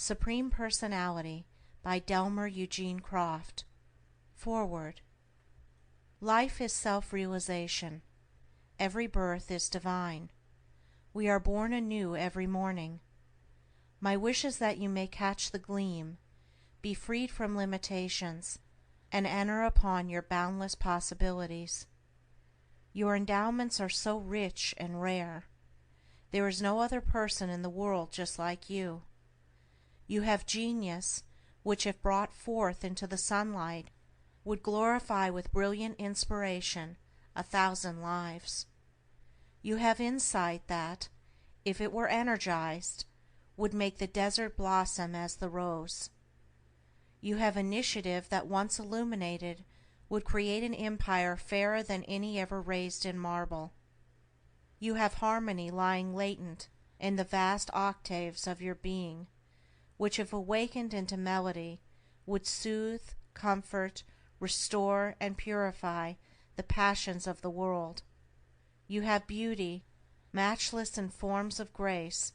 Supreme Personality by Delmer, Eugene, Croft. Foreword. Life is self-realization. Every birth is divine. We are born anew every morning. My wish is that you may catch the gleam, be freed from limitations, and enter upon your boundless possibilities. Your endowments are so rich and rare. There is no other person in the world just like you. You have genius, which if brought forth into the sunlight, would glorify with brilliant inspiration 1,000 lives. You have insight that, if it were energized, would make the desert blossom as the rose. You have initiative that once illuminated would create an empire fairer than any ever raised in marble. You have harmony lying latent in the vast octaves of your being, which if awakened into melody would soothe, comfort, restore, and purify the passions of the world. You have beauty, matchless in forms of grace,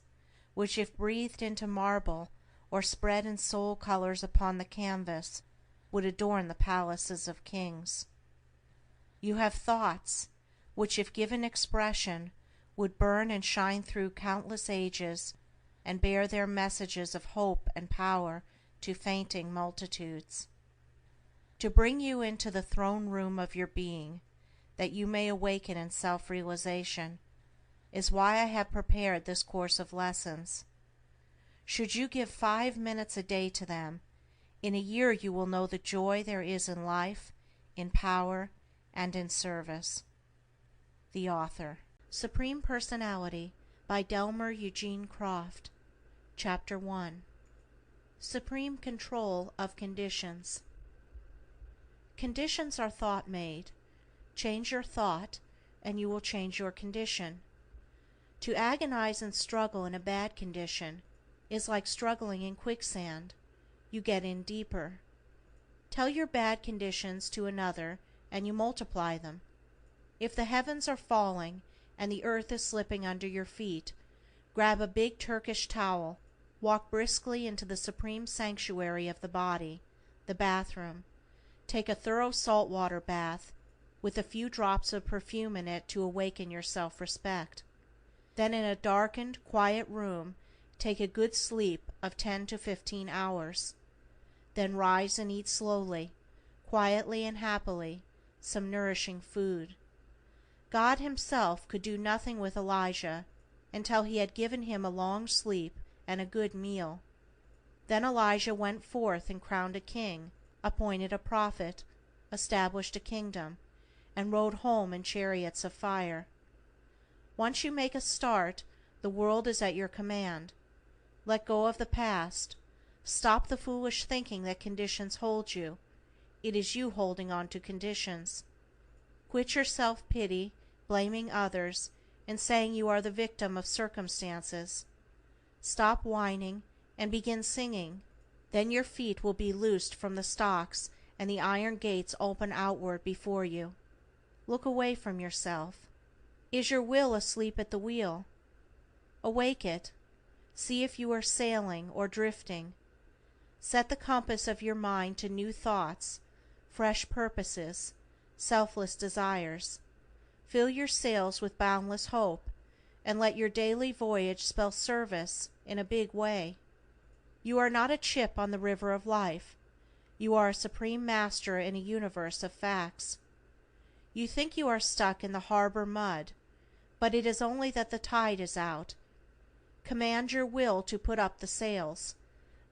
which if breathed into marble or spread in soul colors upon the canvas would adorn the palaces of kings. You have thoughts, which if given expression would burn and shine through countless ages and bear their messages of hope and power to fainting multitudes. To bring you into the throne room of your being, that you may awaken in self-realization, is why I have prepared this course of lessons. Should you give 5 minutes a day to them, in a year you will know the joy there is in life, in power, and in service. The Author. Supreme Personality by Delmer, Eugene, Croft. Chapter 1. Supreme Control of Conditions. Conditions are thought-made. Change your thought, and you will change your condition. To agonize and struggle in a bad condition is like struggling in quicksand. You get in deeper. Tell your bad conditions to another, and you multiply them. If the heavens are falling and the earth is slipping under your feet, grab a big Turkish towel, walk briskly into the supreme sanctuary of the body, the bathroom. Take a thorough salt water bath, with a few drops of perfume in it to awaken your self-respect. Then in a darkened, quiet room, take a good sleep of 10 to 15 hours. Then rise and eat slowly, quietly and happily, some nourishing food. God himself could do nothing with Elijah until he had given him a long sleep and a good meal. Then Elijah went forth and crowned a king, appointed a prophet, established a kingdom, and rode home in chariots of fire. Once you make a start, the world is at your command. Let go of the past. Stop the foolish thinking that conditions hold you. It is you holding on to conditions. Quit your self-pity, blaming others, and saying you are the victim of circumstances. Stop whining and begin singing. Then your feet will be loosed from the stocks and the iron gates open outward before you. Look away from yourself. Is your will asleep at the wheel? Awake it. See if you are sailing or drifting. Set the compass of your mind to new thoughts, fresh purposes, selfless desires. Fill your sails with boundless hope, and let your daily voyage spell service in a big way. You are not a chip on the river of life. You are a supreme master in a universe of facts. You think you are stuck in the harbor mud, but it is only that the tide is out. Command your will to put up the sails.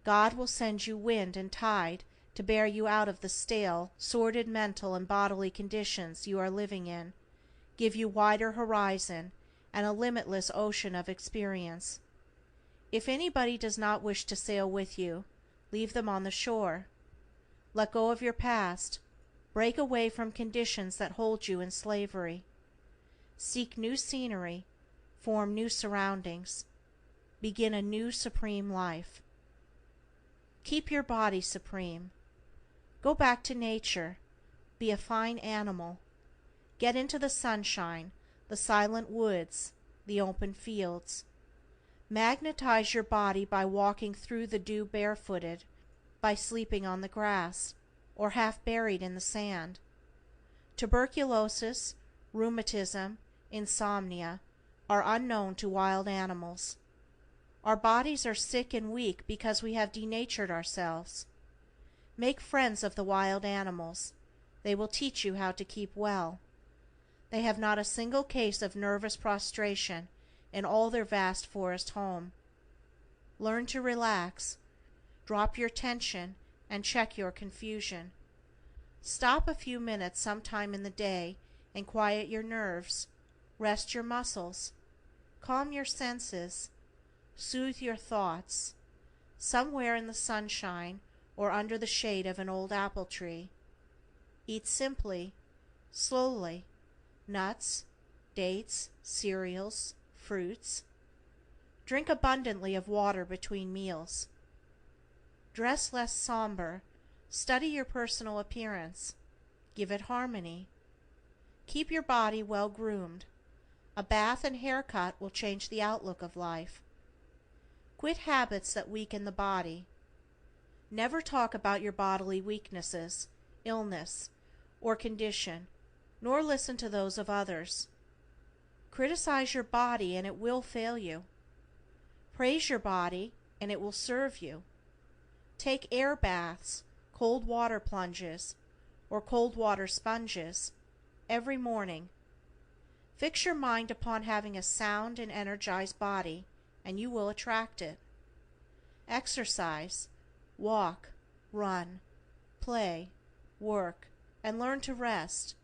God will send you wind and tide to bear you out of the stale, sordid mental and bodily conditions you are living in, give you wider horizon and a limitless ocean of experience. If anybody does not wish to sail with you, leave them on the shore. Let go of your past. Break away from conditions that hold you in slavery. Seek new scenery. Form new surroundings. Begin a new supreme life. Keep your body supreme. Go back to nature. Be a fine animal. Get into the sunshine, the silent woods, the open fields. Magnetize your body by walking through the dew barefooted, by sleeping on the grass, or half buried in the sand. Tuberculosis, rheumatism, insomnia are unknown to wild animals. Our bodies are sick and weak because we have denatured ourselves. Make friends of the wild animals. They will teach you how to keep well. They have not a single case of nervous prostration in all their vast forest home. Learn to relax. Drop your tension and check your confusion. Stop a few minutes sometime in the day and quiet your nerves. Rest your muscles. Calm your senses. Soothe your thoughts. Somewhere in the sunshine or under the shade of an old apple tree. Eat simply, slowly, nuts, dates, cereals, fruits. Drink abundantly of water between meals. Dress less somber. Study your personal appearance. Give it harmony. Keep your body well groomed. A bath and haircut will change the outlook of life. Quit habits that weaken the body. Never talk about your bodily weaknesses, illness, or condition, nor listen to those of others. Criticize your body and it will fail you. Praise your body and it will serve you. Take air baths, cold water plunges, or cold water sponges every morning. Fix your mind upon having a sound and energized body, and you will attract it. Exercise, walk, run, play, work, and learn to rest.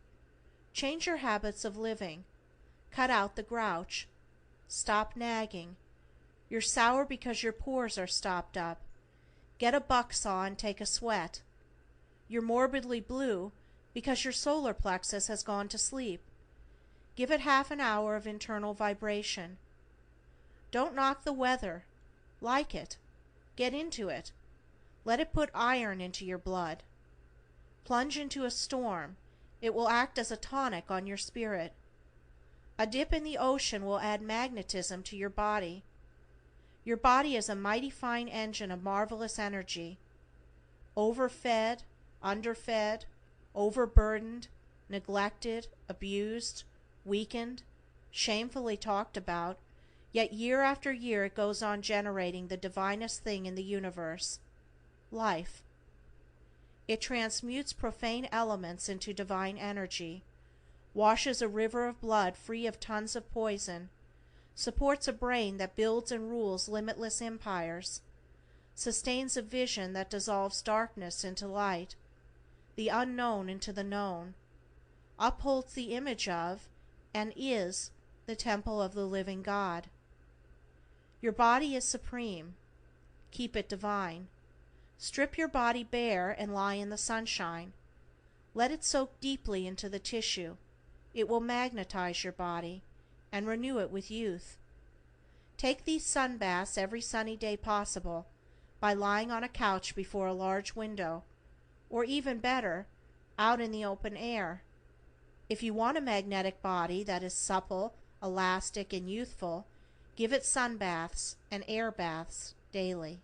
Change your habits of living. Cut out the grouch. Stop nagging. You're sour because your pores are stopped up. Get a buck saw and take a sweat. You're morbidly blue because your solar plexus has gone to sleep. Give it half an hour of internal vibration. Don't knock the weather. Like it. Get into it. Let it put iron into your blood. Plunge into a storm. It will act as a tonic on your spirit. A dip in the ocean will add magnetism to your body. Your body is a mighty fine engine of marvelous energy. Overfed, underfed, overburdened, neglected, abused, weakened, shamefully talked about, yet year after year it goes on generating the divinest thing in the universe, life. It transmutes profane elements into divine energy, washes a river of blood free of tons of poison, supports a brain that builds and rules limitless empires, sustains a vision that dissolves darkness into light, the unknown into the known, upholds the image of, and is, the temple of the living God. Your body is supreme. Keep it divine. Strip your body bare and lie in the sunshine. Let it soak deeply into the tissue. It will magnetize your body and renew it with youth. Take these sun baths every sunny day possible by lying on a couch before a large window, or even better, out in the open air. If you want a magnetic body that is supple, elastic, and youthful, give it sun baths and air baths daily.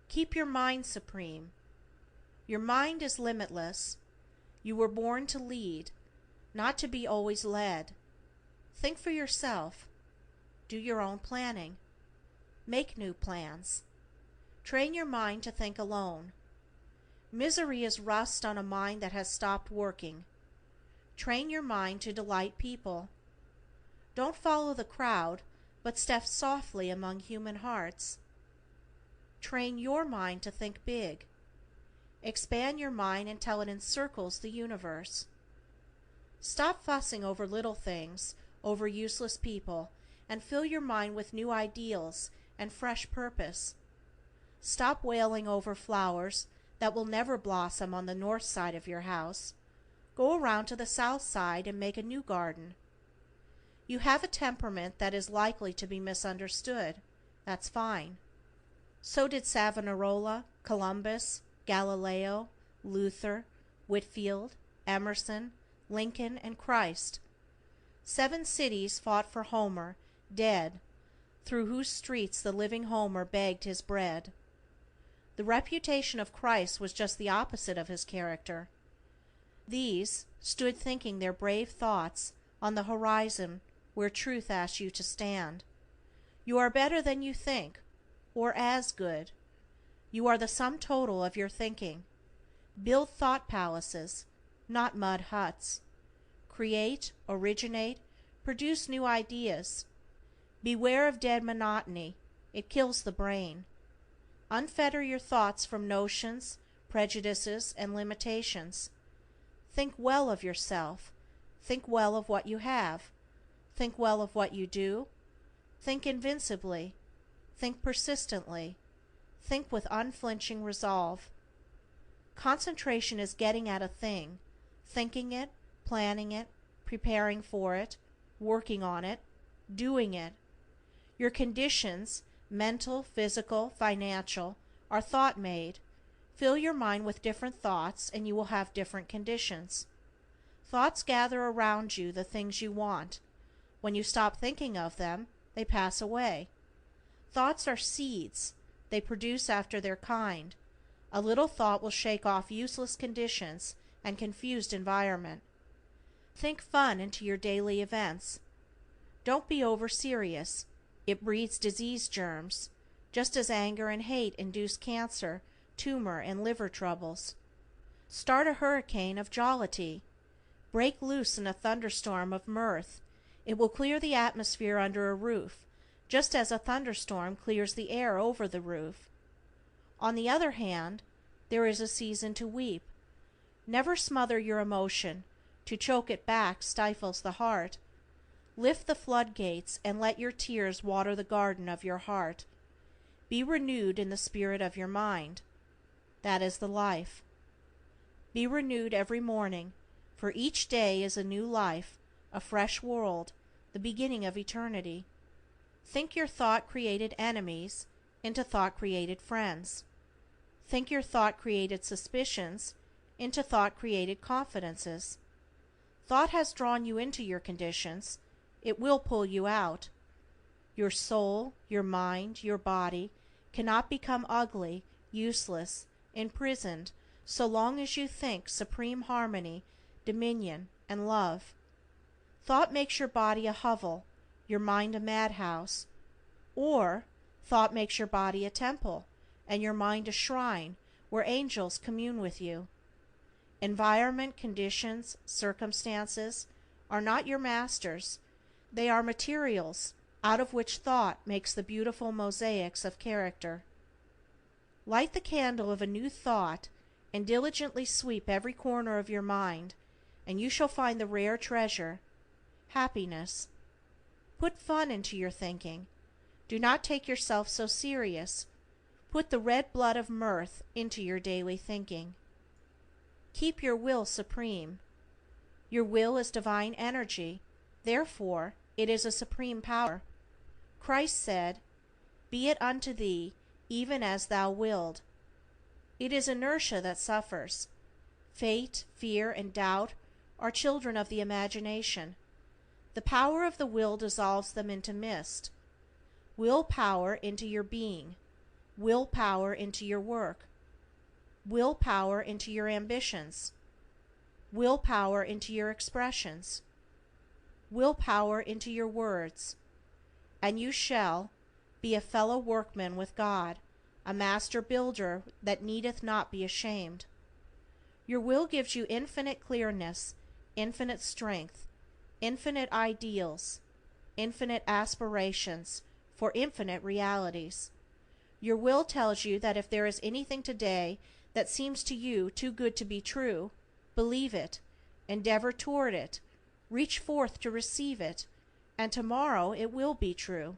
Keep your mind supreme. Your mind is limitless. You were born to lead, not to be always led. Think for yourself. Do your own planning. Make new plans. Train your mind to think alone. Misery is rust on a mind that has stopped working. Train your mind to delight people. Don't follow the crowd, but step softly among human hearts. Train your mind to think big. Expand your mind until it encircles the universe. Stop fussing over little things, over useless people, and fill your mind with new ideals and fresh purpose. Stop wailing over flowers that will never blossom on the north side of your house. Go around to the south side and make a new garden. You have a temperament that is likely to be misunderstood. That's fine. So did Savonarola, Columbus, Galileo, Luther, Whitfield, Emerson, Lincoln, and Christ. 7 cities fought for Homer, dead, through whose streets the living Homer begged his bread. The reputation of Christ was just the opposite of his character. These stood thinking their brave thoughts on the horizon where truth asks you to stand. You are better than you think, or as good. You are the sum total of your thinking. Build thought palaces, not mud huts. Create, originate, produce new ideas. Beware of dead monotony, it kills the brain. Unfetter your thoughts from notions, prejudices, and limitations. Think well of yourself. Think well of what you have. Think well of what you do. Think invincibly. Think persistently. Think with unflinching resolve. Concentration is getting at a thing, thinking it, planning it, preparing for it, working on it, doing it. Your conditions, mental, physical, financial, are thought-made. Fill your mind with different thoughts and you will have different conditions. Thoughts gather around you the things you want. When you stop thinking of them, they pass away. Thoughts are seeds. They produce after their kind. A little thought will shake off useless conditions and confused environment. Think fun into your daily events. Don't be over-serious. It breeds disease germs, just as anger and hate induce cancer, tumor, and liver troubles. Start a hurricane of jollity. Break loose in a thunderstorm of mirth. It will clear the atmosphere under a roof, just as a thunderstorm clears the air over the roof. On the other hand, there is a season to weep. Never smother your emotion. To choke it back stifles the heart. Lift the floodgates and let your tears water the garden of your heart. Be renewed in the spirit of your mind. That is the life. Be renewed every morning, for each day is a new life, a fresh world, the beginning of eternity. Think your thought-created enemies into thought-created friends. Think your thought-created suspicions into thought-created confidences. Thought has drawn you into your conditions. It will pull you out. Your soul, your mind, your body cannot become ugly, useless, imprisoned, so long as you think supreme harmony, dominion, and love. Thought makes your body a hovel, your mind a madhouse, or thought makes your body a temple, and your mind a shrine where angels commune with you. Environment, conditions, circumstances are not your masters. They are materials out of which thought makes the beautiful mosaics of character. Light the candle of a new thought and diligently sweep every corner of your mind, and you shall find the rare treasure, happiness. Put fun into your thinking. Do not take yourself so serious. Put the red blood of mirth into your daily thinking. Keep your will supreme. Your will is divine energy, therefore it is a supreme power. Christ said, "Be it unto thee, even as thou wilt." It is inertia that suffers. Fate, fear, and doubt are children of the imagination. The power of the will dissolves them into mist. Will power into your being. Will power into your work. Will power into your ambitions. Will power into your expressions. Will power into your words. And you shall be a fellow workman with God, a master builder that needeth not be ashamed. Your will gives you infinite clearness, infinite strength, infinite ideals, infinite aspirations for infinite realities. Your will tells you that if there is anything today that seems to you too good to be true, believe it, endeavor toward it, reach forth to receive it, and tomorrow it will be true.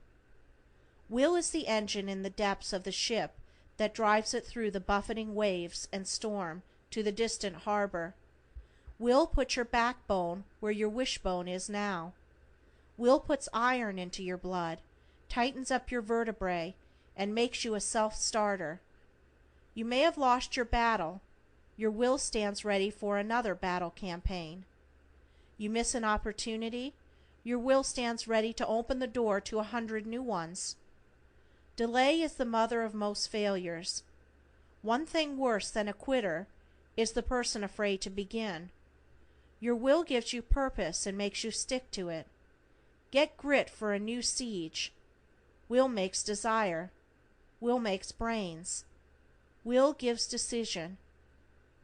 Will is the engine in the depths of the ship that drives it through the buffeting waves and storm to the distant harbor. Will puts your backbone where your wishbone is now. Will puts iron into your blood, tightens up your vertebrae, and makes you a self-starter. You may have lost your battle. Your will stands ready for another battle campaign. You miss an opportunity. your will stands ready to open the door to 100 new ones. Delay is the mother of most failures. One thing worse than a quitter is the person afraid to begin. Your will gives you purpose and makes you stick to it. Get grit for a new siege. Will makes desire. Will makes brains. Will gives decision.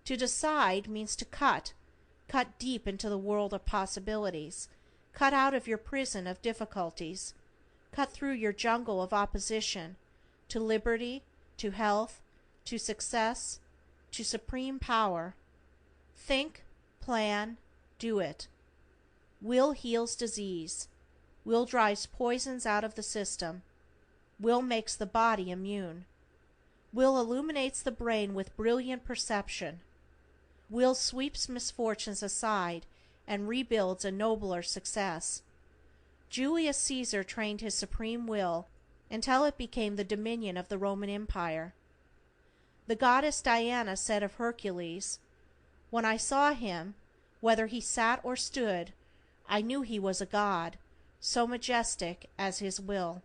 To decide means to cut deep into the world of possibilities, cut out of your prison of difficulties, cut through your jungle of opposition, to liberty, to health, to success, to supreme power. Think, plan, do it. Will heals disease. Will drives poisons out of the system. Will makes the body immune. Will illuminates the brain with brilliant perception. Will sweeps misfortunes aside and rebuilds a nobler success. Julius Caesar trained his supreme will until it became the dominion of the Roman Empire. The goddess Diana said of Hercules, "When I saw him, whether he sat or stood, I knew he was a god, so majestic as his will."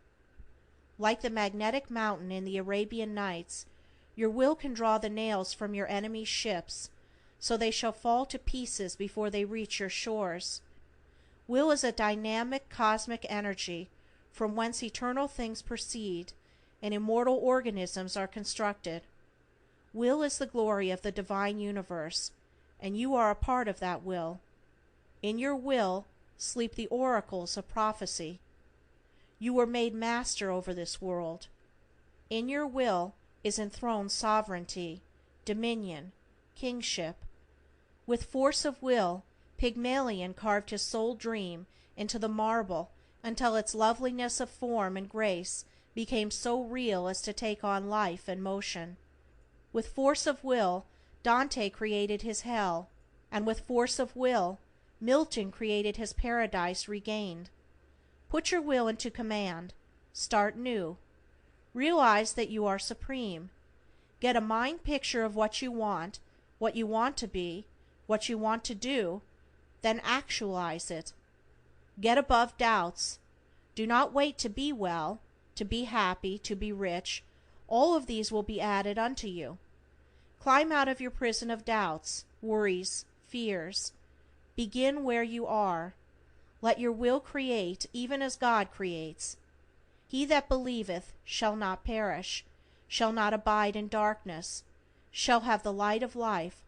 Like the magnetic mountain in the Arabian Nights, your will can draw the nails from your enemy's ships, so they shall fall to pieces before they reach your shores. Will is a dynamic cosmic energy from whence eternal things proceed and immortal organisms are constructed. Will is the glory of the divine universe, and you are a part of that will. In your will sleep the oracles of prophecy. You were made master over this world. In your will is enthroned sovereignty, dominion, kingship. With force of will, Pygmalion carved his soul dream into the marble until its loveliness of form and grace became so real as to take on life and motion. With force of will, Dante created his hell, and with force of will, Milton created his paradise regained. Put your will into command. Start new. Realize that you are supreme. Get a mind picture of what you want to be, what you want to do, then actualize it. Get above doubts. Do not wait to be well, to be happy, to be rich. All of these will be added unto you. Climb out of your prison of doubts, worries, fears. Begin where you are. Let your will create even as God creates. He that believeth shall not perish, shall not abide in darkness, shall have the light of life,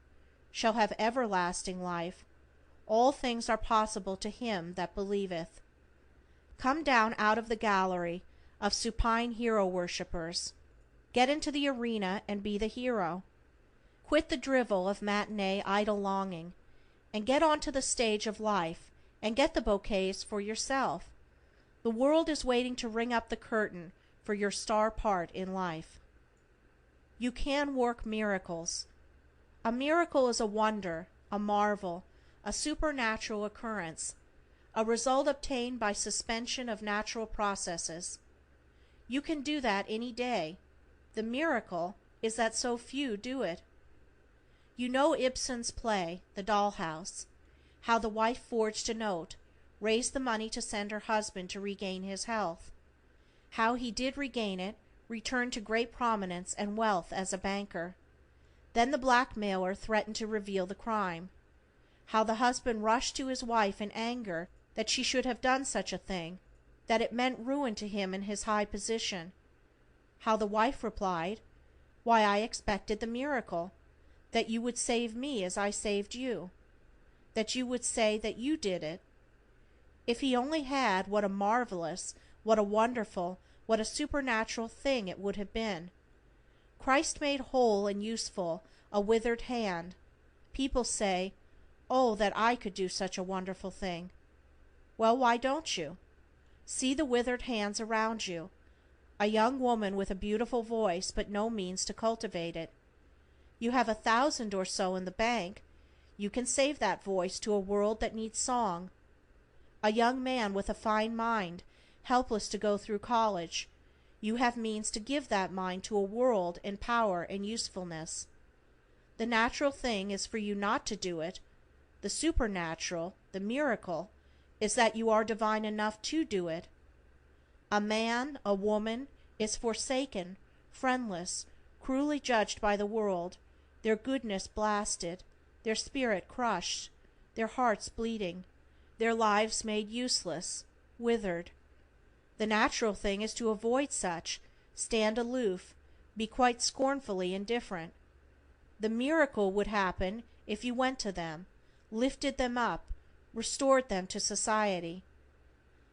shall have everlasting life. All things are possible to him that believeth. Come down out of the gallery of supine hero worshippers. Get into the arena and be the hero. Quit the drivel of matinee idle longing, and get onto the stage of life and get the bouquets for yourself. The world is waiting to ring up the curtain for your star part in life. You can work miracles. A miracle is a wonder, a marvel, a supernatural occurrence, a result obtained by suspension of natural processes. You can do that any day. The miracle is that so few do it. You know Ibsen's play, The Dollhouse, how the wife forged a note, raised the money to send her husband to regain his health. How he did regain it, returned to great prominence and wealth as a banker. Then the blackmailer threatened to reveal the crime. How the husband rushed to his wife in anger that she should have done such a thing, that it meant ruin to him in his high position. How the wife replied, "Why, I expected the miracle, that you would save me as I saved you, that you would say that you did it." If he only had, what a marvelous, what a wonderful, what a supernatural thing it would have been. Christ made whole and useful a withered hand. People say, "Oh, that I could do such a wonderful thing." Well, why don't you? See the withered hands around you. A young woman with a beautiful voice but no means to cultivate it. You have 1,000 or so in the bank. You can save that voice to a world that needs song. A young man with a fine mind, helpless to go through college. You have means to give that mind to a world in power and usefulness. The natural thing is for you not to do it. The supernatural, the miracle, is that you are divine enough to do it. A man, a woman, is forsaken, friendless, cruelly judged by the world, their goodness blasted, their spirit crushed, their hearts bleeding, their lives made useless, withered. The natural thing is to avoid such, stand aloof, be quite scornfully indifferent. The miracle would happen if you went to them, lifted them up, restored them to society.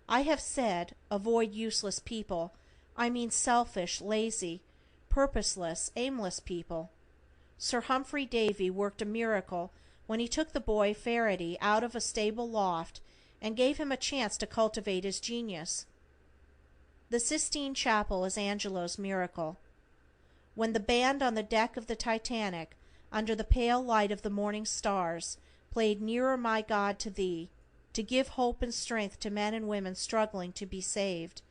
I have said, avoid useless people. I mean selfish, lazy, purposeless, aimless people. Sir Humphrey Davy worked a miracle when he took the boy Faraday out of a stable loft and gave him a chance to cultivate his genius. The Sistine Chapel is Angelo's miracle. When the band on the deck of the Titanic, under the pale light of the morning stars, played Nearer, My God, to Thee, to give hope and strength to men and women struggling to be saved,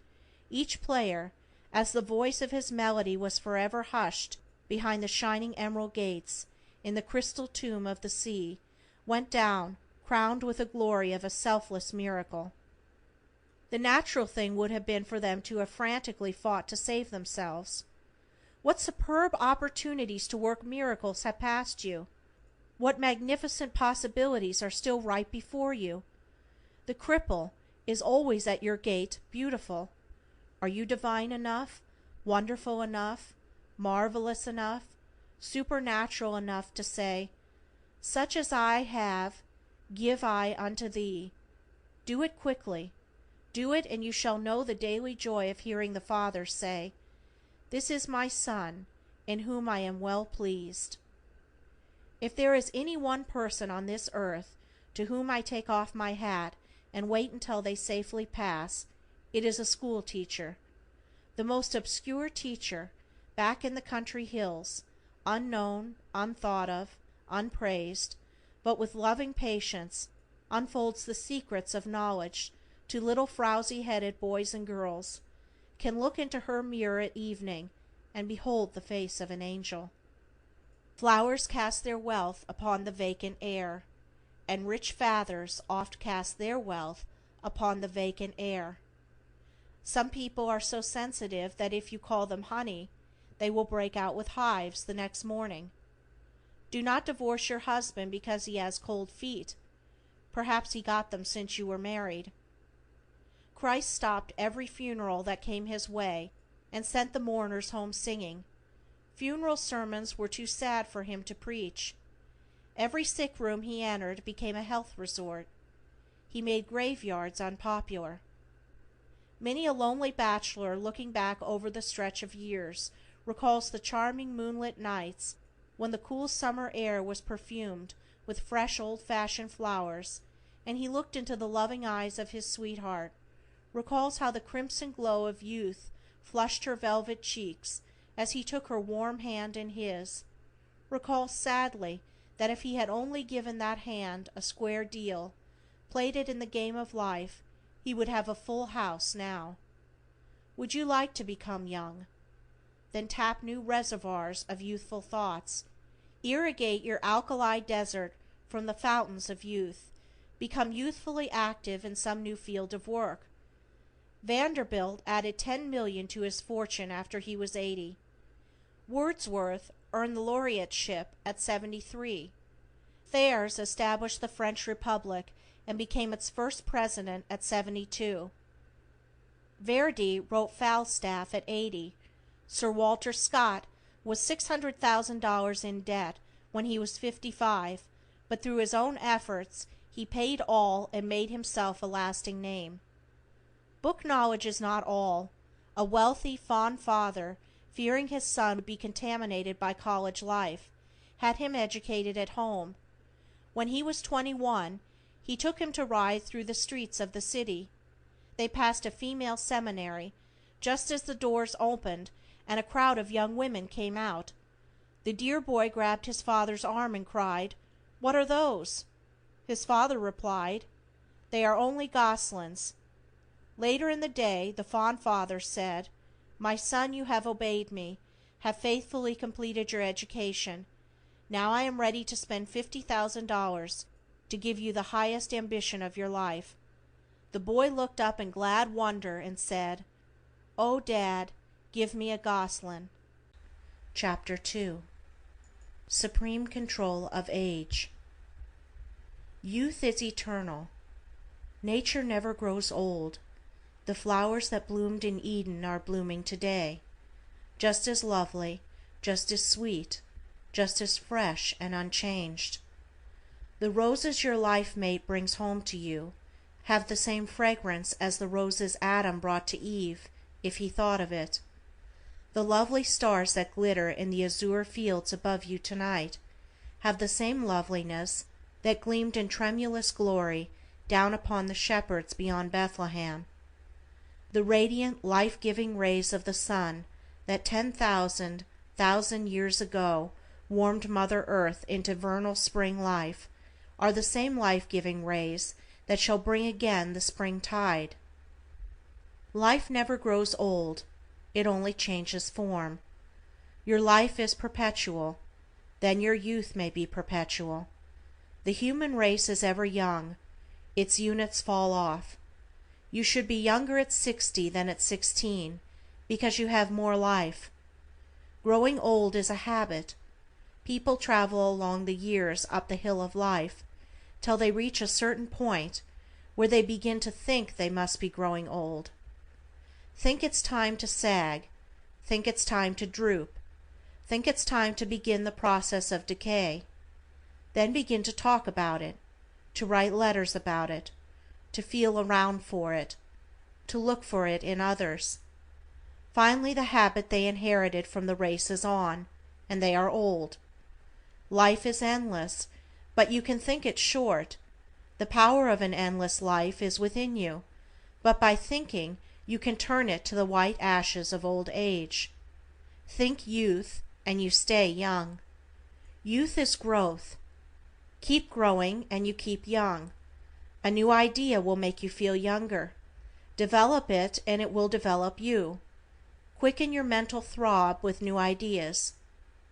each player, as the voice of his melody was forever hushed behind the shining emerald gates, in the crystal tomb of the sea, went down, crowned with the glory of a selfless miracle. The natural thing would have been for them to have frantically fought to save themselves. What superb opportunities to work miracles have passed you! What magnificent possibilities are still right before you! The cripple is always at your gate, beautiful. Are you divine enough, wonderful enough, marvelous enough, supernatural enough to say, "Such as I have, give I unto thee"? Do it quickly. Do it, and you shall know the daily joy of hearing the Father say, "This is my Son, in whom I am well pleased." If there is any one person on this earth to whom I take off my hat and wait until they safely pass, it is a school teacher. The most obscure teacher, back in the country hills, unknown, unthought of, unpraised, but with loving patience unfolds the secrets of knowledge to little frowsy-headed boys and girls, can look into her mirror at evening and behold the face of an angel. Flowers cast their wealth upon the vacant air, and rich fathers oft cast their wealth upon the vacant air. Some people are so sensitive that if you call them honey, they will break out with hives the next morning. Do not divorce your husband because he has cold feet. Perhaps he got them since you were married. Christ stopped every funeral that came his way and sent the mourners home singing. Funeral sermons were too sad for him to preach. Every sick room he entered became a health resort. He made graveyards unpopular. Many a lonely bachelor looking back over the stretch of years recalls the charming moonlit nights when the cool summer air was perfumed with fresh old-fashioned flowers, and he looked into the loving eyes of his sweetheart, recalls how the crimson glow of youth flushed her velvet cheeks as he took her warm hand in his, recalls sadly that if he had only given that hand a square deal, played it in the game of life, he would have a full house now. Would you like to become young? Then tap new reservoirs of youthful thoughts. Irrigate your alkali desert from the fountains of youth. Become youthfully active in some new field of work. Vanderbilt added 10 million to his fortune after he was 80. Wordsworth earned the laureateship at 73. Thiers established the French Republic and became its first president at 72. Verdi wrote Falstaff at 80. Sir Walter Scott was $600,000 in debt when he was 55, but through his own efforts he paid all and made himself a lasting name. Book knowledge is not all. A wealthy, fond father, fearing his son would be contaminated by college life, had him educated at home. When he was 21, he took him to ride through the streets of the city. They passed a female seminary, just as the doors opened and a crowd of young women came out. The dear boy grabbed his father's arm and cried, "What are those?" His father replied, "They are only goslings." Later in the day the fond father said, "My son, you have obeyed me, have faithfully completed your education. Now I am ready to spend $50,000 to give you the highest ambition of your life. The boy looked up in glad wonder and said, "Oh, Dad, give me a Gosselin." Chapter 2. Supreme Control of Age. Youth is eternal. Nature never grows old. The flowers that bloomed in Eden are blooming today, just as lovely, just as sweet, just as fresh and unchanged. The roses your life mate brings home to you have the same fragrance as the roses Adam brought to Eve, if he thought of it. The lovely stars that glitter in the azure fields above you tonight have the same loveliness that gleamed in tremulous glory down upon the shepherds beyond Bethlehem. The radiant, life-giving rays of the sun that 10,000,000 years ago warmed Mother Earth into vernal spring life are the same life-giving rays that shall bring again the spring tide. Life never grows old, it only changes form. Your life is perpetual, then your youth may be perpetual. The human race is ever young, its units fall off. You should be younger at 60 than at 16, because you have more life. Growing old is a habit. People travel along the years up the hill of life, till they reach a certain point where they begin to think they must be growing old. Think it's time to sag, think it's time to droop, think it's time to begin the process of decay. Then begin to talk about it, to write letters about it, to feel around for it, to look for it in others. Finally the habit they inherited from the race is on, and they are old. Life is endless, but you can think it short. The power of an endless life is within you, but by thinking you can turn it to the white ashes of old age. Think youth, and you stay young. Youth is growth. Keep growing, and you keep young. A new idea will make you feel younger. Develop it, and it will develop you. Quicken your mental throb with new ideas.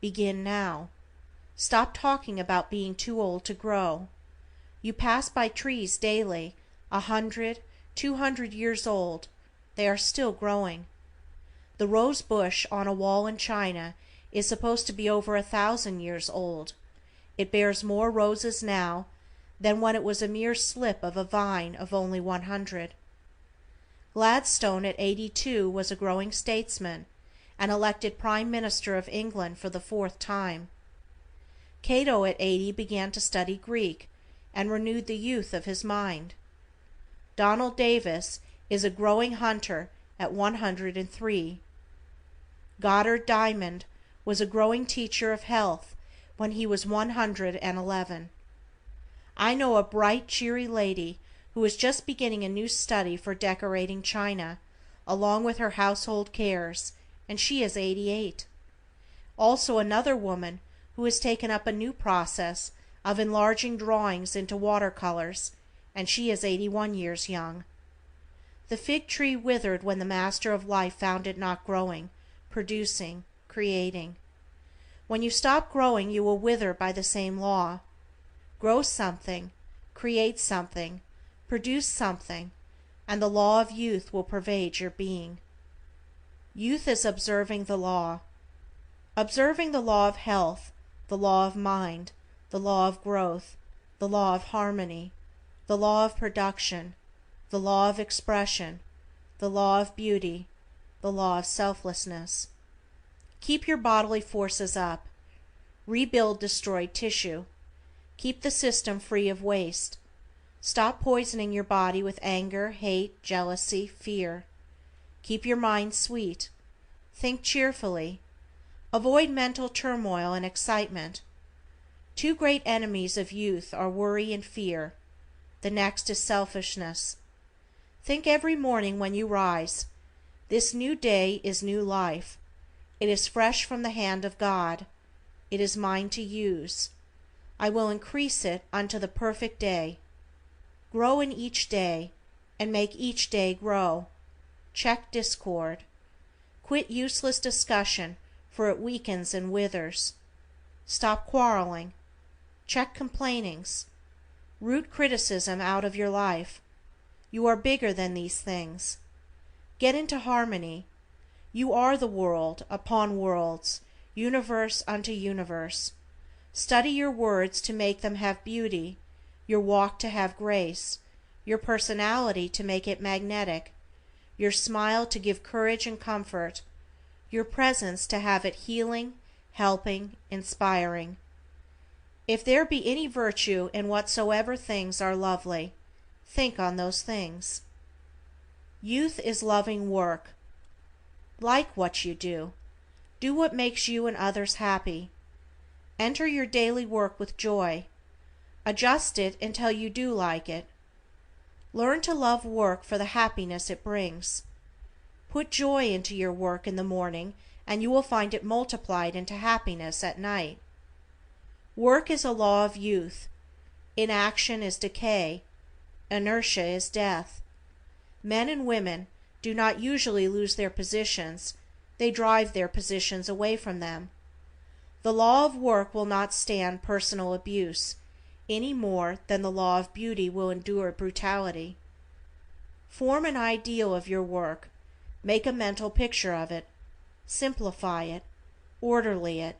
Begin now. Stop talking about being too old to grow. You pass by trees daily, 100, 200 years old. They are still growing. The rose bush on a wall in China is supposed to be over 1,000 years old. It bears more roses now than when it was a mere slip of a vine of only 100. Gladstone at 82 was a growing statesman, and elected Prime Minister of England for the 4th time. Cato at 80 began to study Greek, and renewed the youth of his mind. Donald Davis is a growing hunter at 103. Goddard Diamond was a growing teacher of health when he was 111. I know a bright, cheery lady who is just beginning a new study for decorating china, along with her household cares, and she is 88. Also another woman who has taken up a new process of enlarging drawings into watercolors, and she is 81 years young. The fig tree withered when the Master of Life found it not growing, producing, creating. When you stop growing you will wither by the same law. Grow something, create something, produce something, and the law of youth will pervade your being. Youth is observing the law. Observing the law of health, the law of mind, the law of growth, the law of harmony, the law of production, the law of expression, the law of beauty, the law of selflessness. Keep your bodily forces up. Rebuild destroyed tissue. Keep the system free of waste. Stop poisoning your body with anger, hate, jealousy, fear. Keep your mind sweet. Think cheerfully. Avoid mental turmoil and excitement. Two great enemies of youth are worry and fear. The next is selfishness. Think every morning when you rise, this new day is new life. It is fresh from the hand of God. It is mine to use. I will increase it unto the perfect day. Grow in each day, and make each day grow. Check discord. Quit useless discussion, for it weakens and withers. Stop quarreling. Check complainings. Root criticism out of your life. You are bigger than these things. Get into harmony. You are the world upon worlds, universe unto universe. Study your words to make them have beauty, your walk to have grace, your personality to make it magnetic, your smile to give courage and comfort, your presence to have it healing, helping, inspiring. If there be any virtue in whatsoever things are lovely, think on those things. Youth is loving work. Like what you do. Do what makes you and others happy. Enter your daily work with joy. Adjust it until you do like it. Learn to love work for the happiness it brings. Put joy into your work in the morning, and you will find it multiplied into happiness at night. Work is a law of youth. Inaction is decay. Inertia is death. Men and women do not usually lose their positions, they drive their positions away from them. The law of work will not stand personal abuse, any more than the law of beauty will endure brutality. Form an ideal of your work, make a mental picture of it, simplify it, orderly it,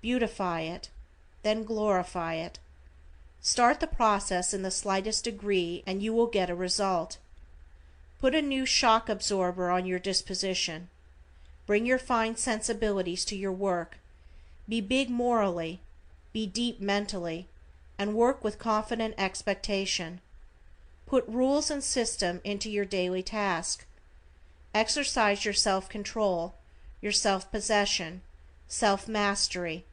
beautify it, then glorify it. Start the process in the slightest degree and you will get a result. Put a new shock absorber on your disposition. Bring your fine sensibilities to your work. Be big morally, be deep mentally, and work with confident expectation. Put rules and system into your daily task. Exercise your self-control, your self-possession, self-mastery.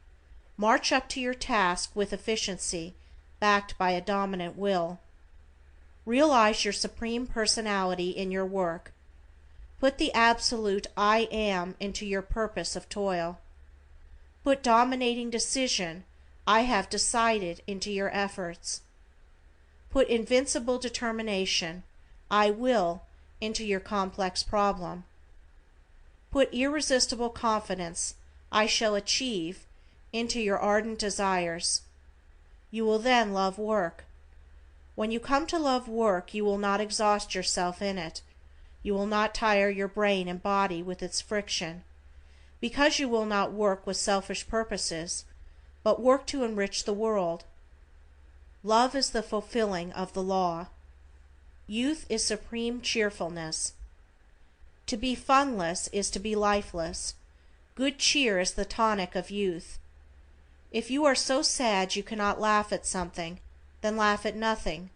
March up to your task with efficiency, backed by a dominant will. Realize your supreme personality in your work. Put the absolute I am into your purpose of toil. Put dominating decision, I have decided, into your efforts. Put invincible determination, I will, into your complex problem. Put irresistible confidence, I shall achieve, into your ardent desires. You will then love work. When you come to love work, you will not exhaust yourself in it. You will not tire your brain and body with its friction, because you will not work with selfish purposes, but work to enrich the world. Love is the fulfilling of the law. Youth is supreme cheerfulness. To be funless is to be lifeless. Good cheer is the tonic of youth. If you are so sad you cannot laugh at something, then laugh at nothing.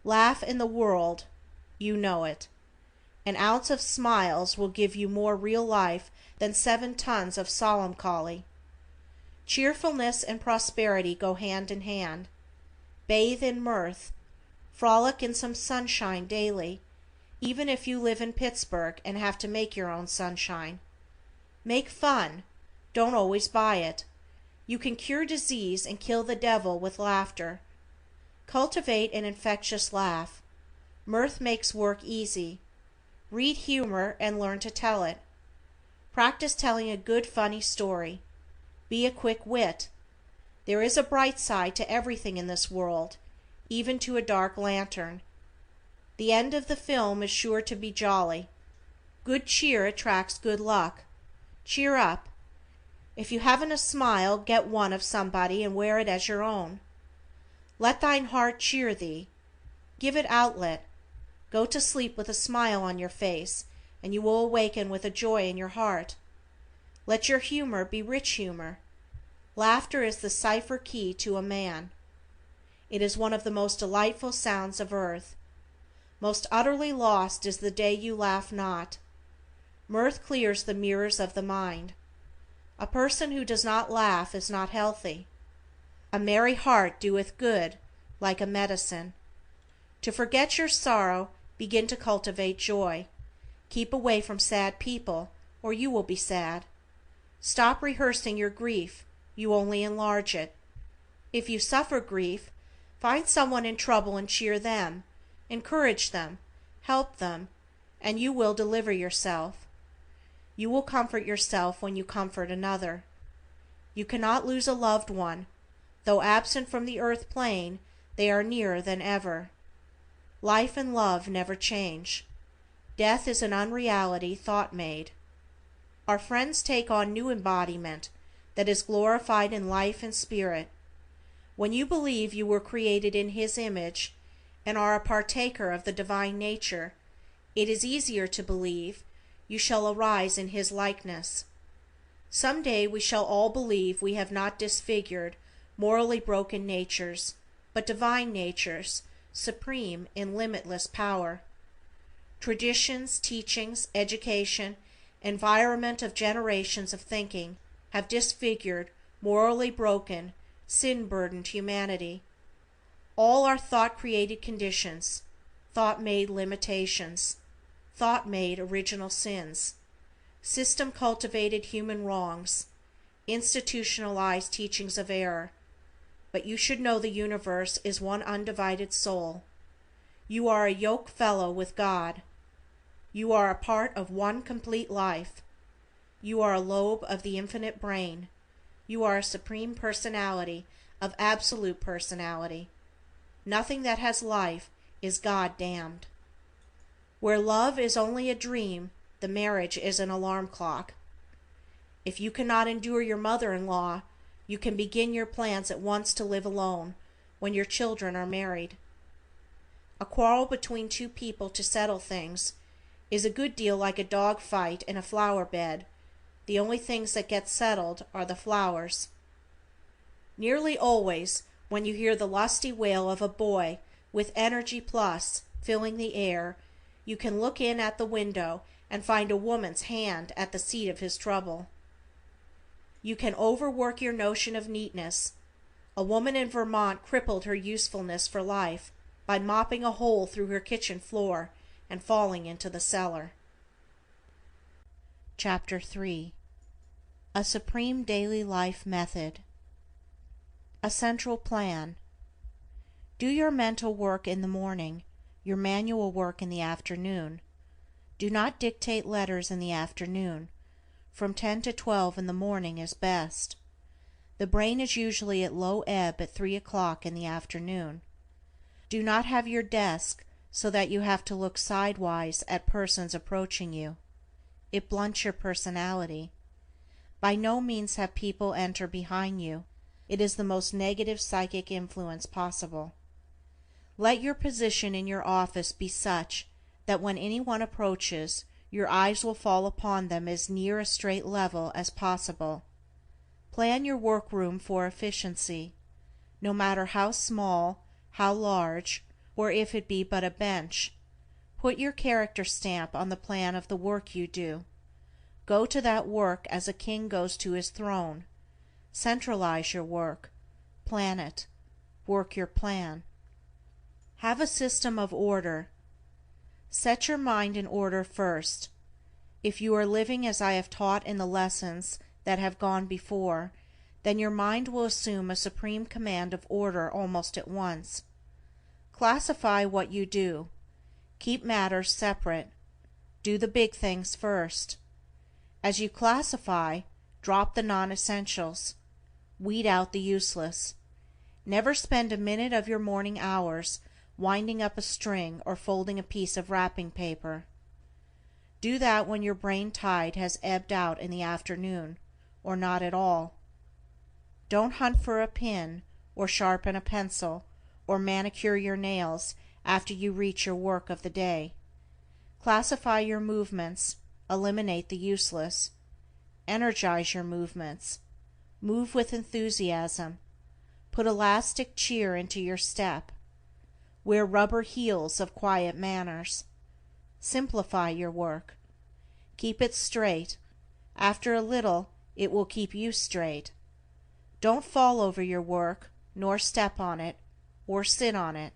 Laugh in the world, you know it. An ounce of smiles will give you more real life than 7 tons of solemncholy. Cheerfulness and prosperity go hand in hand. Bathe in mirth. Frolic in some sunshine daily, even if you live in Pittsburgh and have to make your own sunshine. Make fun. Don't always buy it. You can cure disease and kill the devil with laughter. Cultivate an infectious laugh. Mirth makes work easy. Read humor and learn to tell it. Practice telling a good funny story. Be a quick wit. There is a bright side to everything in this world, even to a dark lantern. The end of the film is sure to be jolly. Good cheer attracts good luck. Cheer up. If you haven't a smile, get one of somebody and wear it as your own. Let thine heart cheer thee. Give it outlet. Go to sleep with a smile on your face, and you will awaken with a joy in your heart. Let your humor be rich humor. Laughter is the cipher key to a man. It is one of the most delightful sounds of earth. Most utterly lost is the day you laugh not. Mirth clears the mirrors of the mind. A person who does not laugh is not healthy. A merry heart doeth good, like a medicine. To forget your sorrow, begin to cultivate joy. Keep away from sad people, or you will be sad. Stop rehearsing your grief, you only enlarge it. If you suffer grief, find someone in trouble and cheer them, encourage them, help them, and you will deliver yourself. You will comfort yourself when you comfort another. You cannot lose a loved one. Though absent from the earth plane, they are nearer than ever. Life and love never change. Death is an unreality thought made. Our friends take on new embodiment that is glorified in life and spirit. When you believe you were created in His image and are a partaker of the divine nature, it is easier to believe you shall arise in His likeness. Some day we shall all believe we have not disfigured, morally broken natures, but divine natures, supreme in limitless power. Traditions, teachings, education, environment of generations of thinking have disfigured, morally broken, sin-burdened humanity. All are thought-created conditions, thought-made limitations, thought-made original sins, system-cultivated human wrongs, institutionalized teachings of error. But you should know the universe is one undivided soul. You are a yoke fellow with God. You are a part of one complete life. You are a lobe of the infinite brain. You are a supreme personality of absolute personality. Nothing that has life is God damned. Where love is only a dream, the marriage is an alarm clock. If you cannot endure your mother-in-law, you can begin your plans at once to live alone when your children are married. A quarrel between two people to settle things is a good deal like a dog fight in a flower bed. The only things that get settled are the flowers. Nearly always, when you hear the lusty wail of a boy with energy plus filling the air, you can look in at the window and find a woman's hand at the seat of his trouble. You can overwork your notion of neatness. A woman in Vermont crippled her usefulness for life by mopping a hole through her kitchen floor and falling into the cellar. Chapter 3. A Supreme Daily Life Method. A Central Plan. Do your mental work in the morning, your manual work in the afternoon. Do not dictate letters in the afternoon. From 10 to 12 in the morning is best. The brain is usually at low ebb at 3 o'clock in the afternoon. Do not have your desk so that you have to look sidewise at persons approaching you. It blunts your personality. By no means have people enter behind you. It is the most negative psychic influence possible. Let your position in your office be such that when anyone approaches, your eyes will fall upon them as near a straight level as possible. Plan your workroom for efficiency. No matter how small, how large, or if it be but a bench, put your character stamp on the plan of the work you do. Go to that work as a king goes to his throne. Centralize your work. Plan it. Work your plan. Have a system of order. Set your mind in order first. If you are living as I have taught in the lessons that have gone before, then your mind will assume a supreme command of order almost at once. Classify what you do. Keep matters separate. Do the big things first. As you classify, drop the non-essentials. Weed out the useless. Never spend a minute of your morning hours winding up a string or folding a piece of wrapping paper. Do that when your brain tide has ebbed out in the afternoon, or not at all. Don't hunt for a pin, or sharpen a pencil, or manicure your nails after you reach your work of the day. Classify your movements, eliminate the useless. Energize your movements. Move with enthusiasm. Put elastic cheer into your step. Wear rubber heels of quiet manners. Simplify your work. Keep it straight. After a little, it will keep you straight. Don't fall over your work, nor step on it, or sit on it.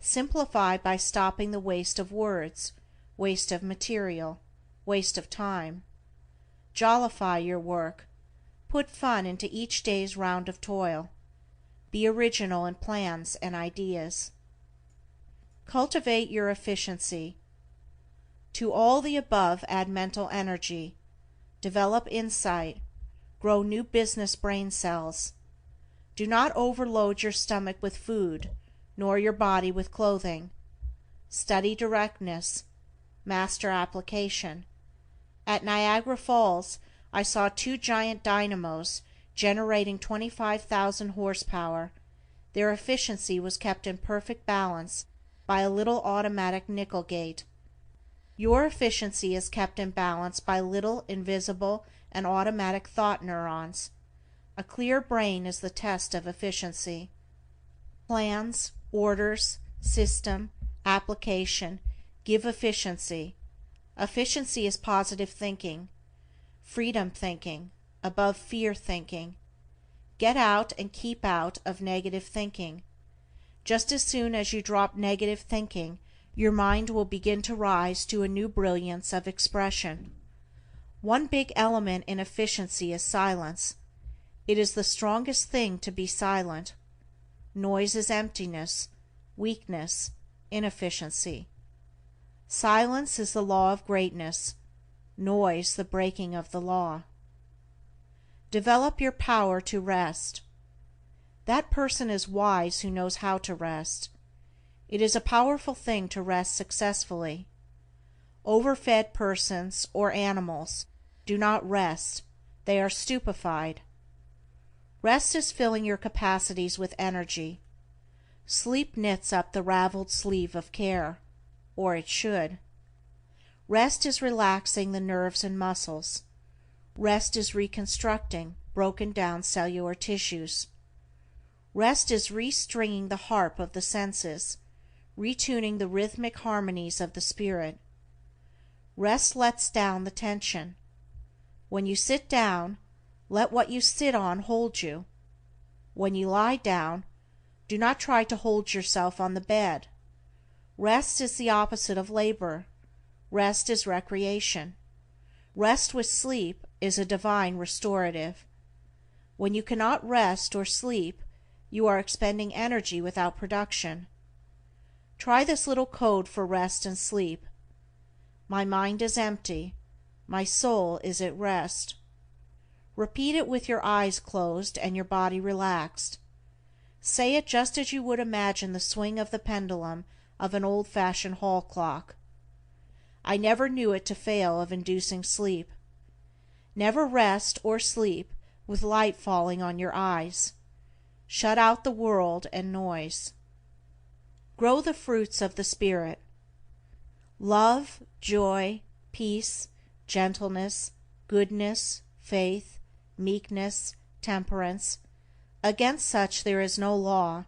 Simplify by stopping the waste of words, waste of material, waste of time. Jollify your work. Put fun into each day's round of toil. Be original in plans and ideas. Cultivate your efficiency. To all the above add mental energy. Develop insight. Grow new business brain cells. Do not overload your stomach with food, nor your body with clothing. study directness, master application. At Niagara Falls I saw 2 giant dynamos generating 25,000 horsepower. Their efficiency was kept in perfect balance by a little automatic nickel gate. Your efficiency is kept in balance by little invisible and automatic thought neurons. A clear brain is the test of efficiency. Plans, orders, system, application give efficiency. Efficiency is positive thinking, freedom thinking, above fear thinking. Get out and keep out of negative thinking. Just as soon as you drop negative thinking, your mind will begin to rise to a new brilliance of expression. One big element in efficiency is silence. It is the strongest thing to be silent. Noise is emptiness, weakness, inefficiency. Silence is the law of greatness, noise the breaking of the law. Develop your power to rest. That person is wise who knows how to rest. It is a powerful thing to rest successfully. Overfed persons or animals do not rest, they are stupefied. Rest is filling your capacities with energy. Sleep knits up the raveled sleeve of care, or it should. Rest is relaxing the nerves and muscles. Rest is reconstructing broken down cellular tissues. Rest is restringing the harp of the senses, retuning the rhythmic harmonies of the spirit. Rest lets down the tension. When you sit down, let what you sit on hold you. When you lie down, do not try to hold yourself on the bed. Rest is the opposite of labor. Rest is recreation. Rest with sleep is a divine restorative. When you cannot rest or sleep, you are expending energy without production. Try this little code for rest and sleep. My mind is empty. My soul is at rest. Repeat it with your eyes closed and your body relaxed. Say it just as you would imagine the swing of the pendulum of an old-fashioned hall clock. I never knew it to fail of inducing sleep. Never rest or sleep with light falling on your eyes. Shut out the world and noise. Grow the fruits of the Spirit. Love, joy, peace, gentleness, goodness, faith, meekness, temperance. Against such there is no law.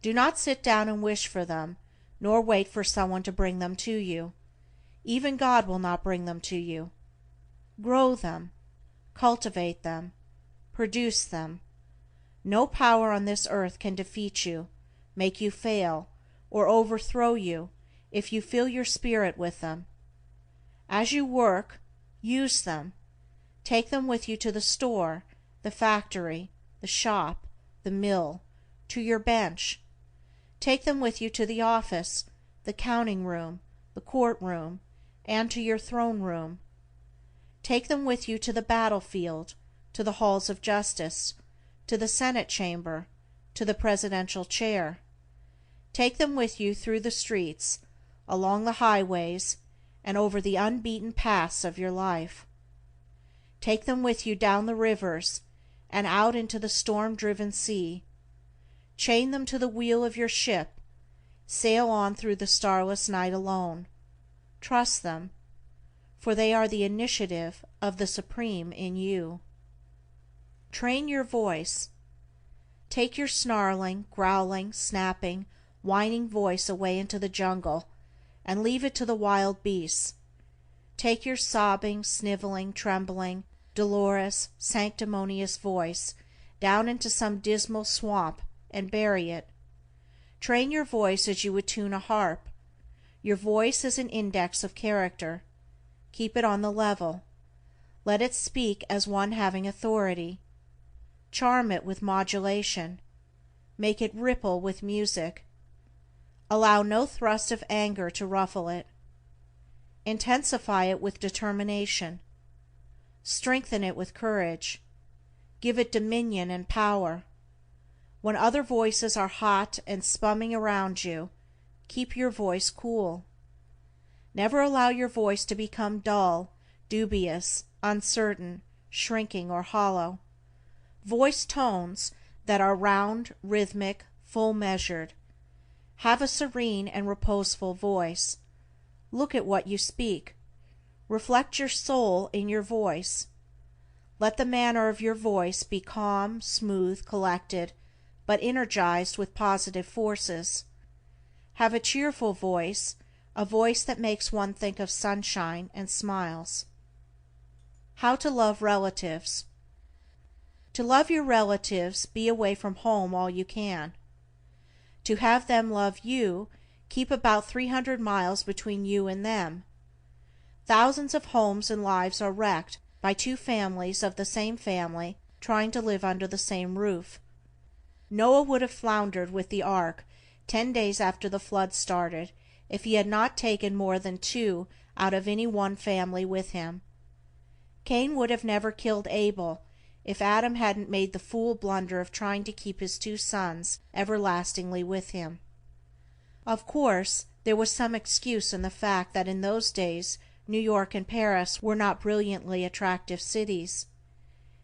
Do not sit down and wish for them, nor wait for someone to bring them to you. Even God will not bring them to you. Grow them, cultivate them, produce them. No power on this earth can defeat you, make you fail, or overthrow you if you fill your spirit with them. As you work, use them. Take them with you to the store, the factory, the shop, the mill, to your bench. Take them with you to the office, the counting room, the courtroom, and to your throne room. Take them with you to the battlefield, to the halls of justice, to the Senate chamber, to the presidential chair. Take them with you through the streets, along the highways, and over the unbeaten paths of your life. Take them with you down the rivers and out into the storm-driven sea. Chain them to the wheel of your ship. Sail on through the starless night alone. Trust them, for they are the initiative of the Supreme in you. Train your voice. Take your snarling, growling, snapping, whining voice away into the jungle, and leave it to the wild beasts. Take your sobbing, sniveling, trembling, dolorous, sanctimonious voice down into some dismal swamp and bury it. Train your voice as you would tune a harp. Your voice is an index of character. Keep it on the level. Let it speak as one having authority. Charm it with modulation. Make it ripple with music. Allow no thrust of anger to ruffle it. Intensify it with determination. Strengthen it with courage. Give it dominion and power. When other voices are hot and spumming around you, keep your voice cool. Never allow your voice to become dull, dubious, uncertain, shrinking, or hollow. Voice tones that are round, rhythmic, full measured. Have a serene and reposeful voice. Look at what you speak. Reflect your soul in your voice. Let the manner of your voice be calm, smooth, collected, but energized with positive forces. Have a cheerful voice, a voice that makes one think of sunshine and smiles. How to love relatives. To love your relatives, be away from home all you can. To have them love you, keep about 300 miles between you and them. Thousands of homes and lives are wrecked by two families of the same family trying to live under the same roof. Noah would have floundered with the ark 10 days after the flood started if he had not taken more than 2 out of any one family with him. Cain would have never killed Abel if Adam hadn't made the fool blunder of trying to keep his 2 sons everlastingly with him. Of course, there was some excuse in the fact that in those days New York and Paris were not brilliantly attractive cities.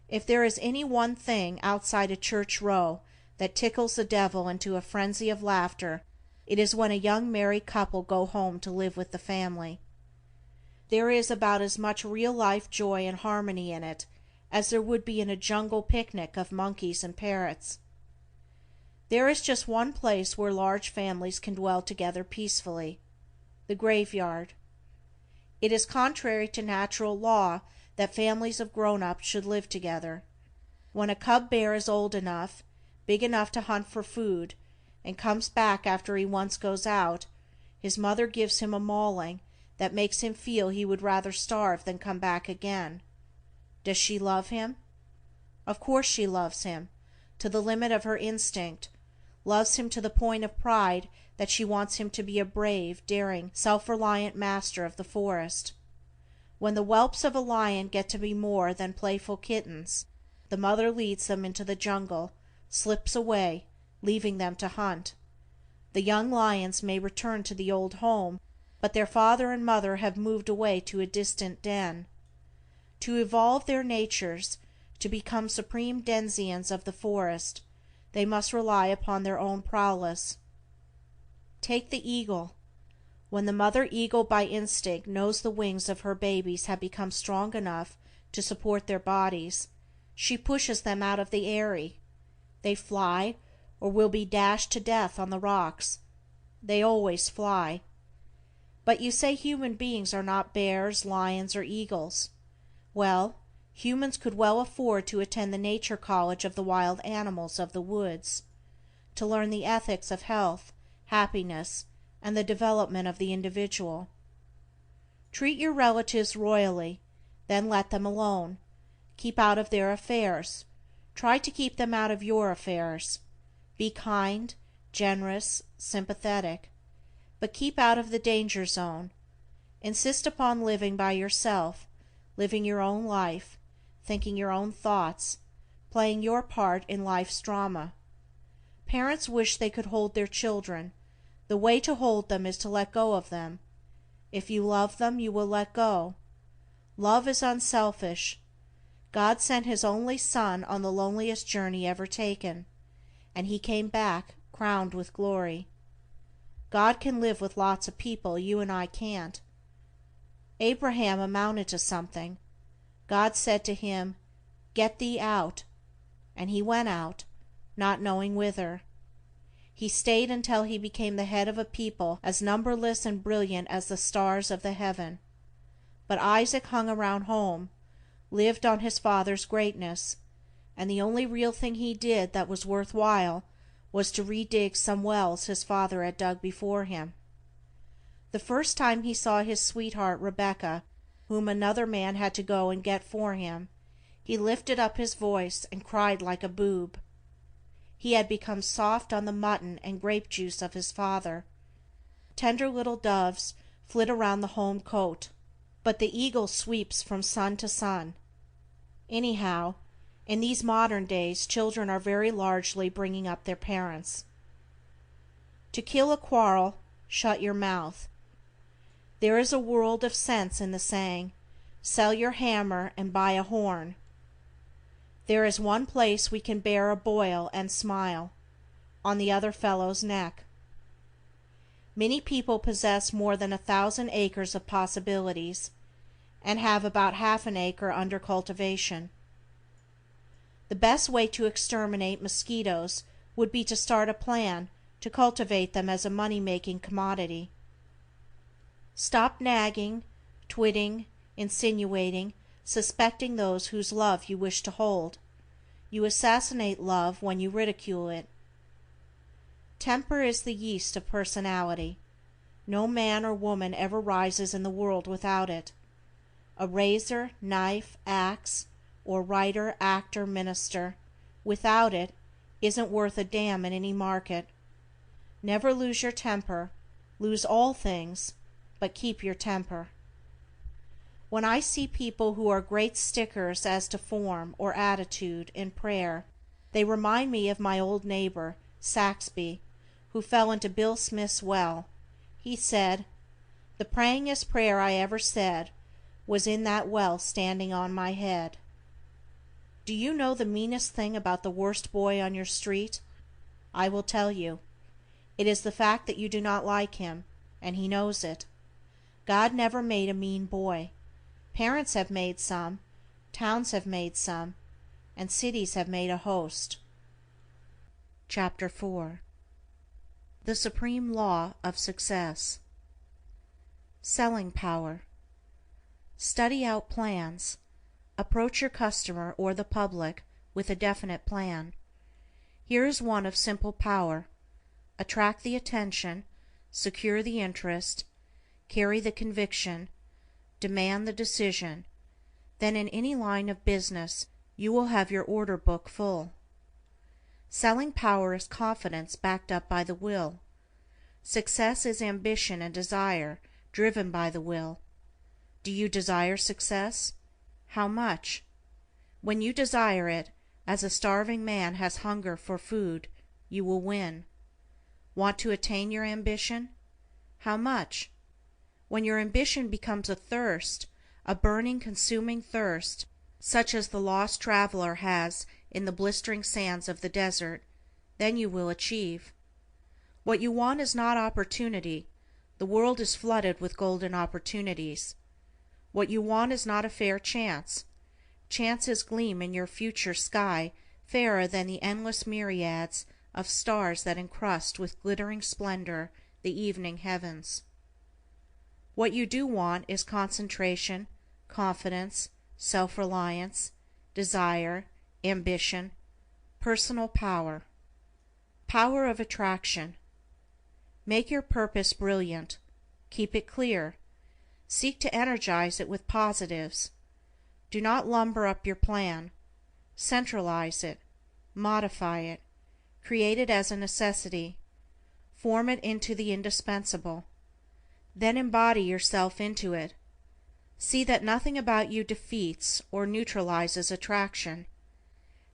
If there is any one thing outside a church row that tickles the devil into a frenzy of laughter, it is when a young married couple go home to live with the family. There is about as much real-life joy and harmony in it as there would be in a jungle picnic of monkeys and parrots. There is just one place where large families can dwell together peacefully: the graveyard. It is contrary to natural law that families of grown-ups should live together. When a cub bear is old enough, big enough to hunt for food, and comes back after he once goes out, his mother gives him a mauling that makes him feel he would rather starve than come back again. Does she love him? Of course she loves him, to the limit of her instinct, loves him to the point of pride that she wants him to be a brave, daring, self-reliant master of the forest. When the whelps of a lion get to be more than playful kittens, the mother leads them into the jungle, slips away, leaving them to hunt. The young lions may return to the old home, but their father and mother have moved away to a distant den. To evolve their natures, to become supreme denizens of the forest, they must rely upon their own prowess. Take the eagle. When the mother eagle by instinct knows the wings of her babies have become strong enough to support their bodies, she pushes them out of the eyrie. They fly, or will be dashed to death on the rocks. They always fly. But you say human beings are not bears, lions, or eagles. Well, humans could well afford to attend the nature college of the wild animals of the woods, to learn the ethics of health, happiness, and the development of the individual. Treat your relatives royally, then let them alone. Keep out of their affairs. Try to keep them out of your affairs. Be kind, generous, sympathetic, but keep out of the danger zone. Insist upon living by yourself, living your own life, thinking your own thoughts, playing your part in life's drama. Parents wish they could hold their children. The way to hold them is to let go of them. If you love them, you will let go. Love is unselfish. God sent His only Son on the loneliest journey ever taken, and He came back crowned with glory. God can live with lots of people, you and I can't. Abraham amounted to something. God said to him, "Get thee out," and he went out, not knowing whither. He stayed until he became the head of a people as numberless and brilliant as the stars of the heaven. But Isaac hung around home, lived on his father's greatness, and the only real thing he did that was worth while was to redig some wells his father had dug before him. The first time he saw his sweetheart Rebecca, whom another man had to go and get for him, he lifted up his voice and cried like a boob. He had become soft on the mutton and grape juice of his father. Tender little doves flit around the home cote, but the eagle sweeps from sun to sun. Anyhow, in these modern days children are very largely bringing up their parents. To kill a quarrel, Shut your mouth. There is a world of sense in the saying, "Sell your hammer and buy a horn." There is one place we can bear a boil and smile, on the other fellow's neck. Many people possess more than 1,000 acres of possibilities, and have about half an acre under cultivation. The best way to exterminate mosquitoes would be to start a plan to cultivate them as a money-making commodity. Stop nagging, twitting, insinuating, suspecting those whose love you wish to hold. You assassinate love when you ridicule it. Temper is the yeast of personality. No man or woman ever rises in the world without it. A razor, knife, axe, or writer, actor, minister, without it, isn't worth a damn in any market. Never lose your temper. Lose all things, but keep your temper. When I see people who are great stickers as to form or attitude in prayer, they remind me of my old neighbor, Saxby, who fell into Bill Smith's well. He said, "The prayingest prayer I ever said was in that well standing on my head." Do you know the meanest thing about the worst boy on your street? I will tell you. It is the fact that you do not like him, and he knows it. God never made a mean boy. Parents have made some, towns have made some, and cities have made a host. Chapter 4. The Supreme Law of Success. Selling Power. Study out plans. Approach your customer or the public with a definite plan. Here is one of simple power. Attract the attention, secure the interest, carry the conviction, demand the decision. Then in any line of business you will have your order book full. Selling power is confidence backed up by the will. Success is ambition and desire driven by the will. Do you desire success? How much? When you desire it, as a starving man has hunger for food, you will win. Want to attain your ambition? How much? When your ambition becomes a thirst, a burning, consuming thirst, such as the lost traveler has in the blistering sands of the desert, then you will achieve. What you want is not opportunity. The world is flooded with golden opportunities. What you want is not a fair chance. Chances gleam in your future sky fairer than the endless myriads of stars that encrust with glittering splendor the evening heavens. What you do want is concentration, confidence, self-reliance, desire, ambition, personal power. Power of attraction. Make your purpose brilliant. Keep it clear. Seek to energize it with positives. Do not lumber up your plan. Centralize it. Modify it. Create it as a necessity. Form it into the indispensable. Then embody yourself into it. See that nothing about you defeats or neutralizes attraction.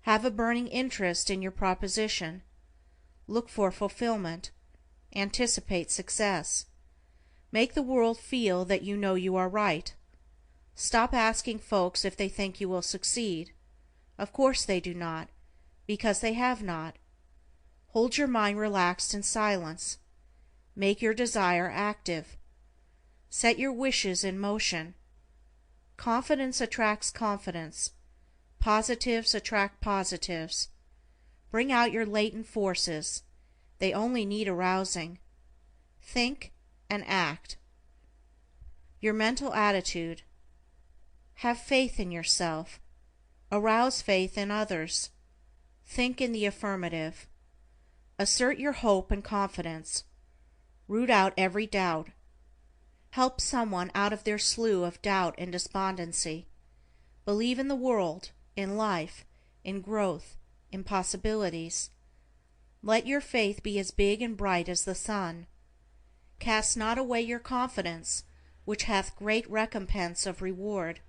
Have a burning interest in your proposition. Look for fulfillment. Anticipate success. Make the world feel that you know you are right. Stop asking folks if they think you will succeed. Of course they do not, because they have not. Hold your mind relaxed in silence. Make your desire active. Set your wishes in motion. Confidence attracts confidence. Positives attract positives. Bring out your latent forces. They only need arousing. Think and act. Your mental attitude. Have faith in yourself. Arouse faith in others. Think in the affirmative. Assert your hope and confidence. Root out every doubt. Help someone out of their slough of doubt and despondency. Believe in the world, in life, in growth, in possibilities. Let your faith be as big and bright as the sun. Cast not away your confidence, which hath great recompense of reward.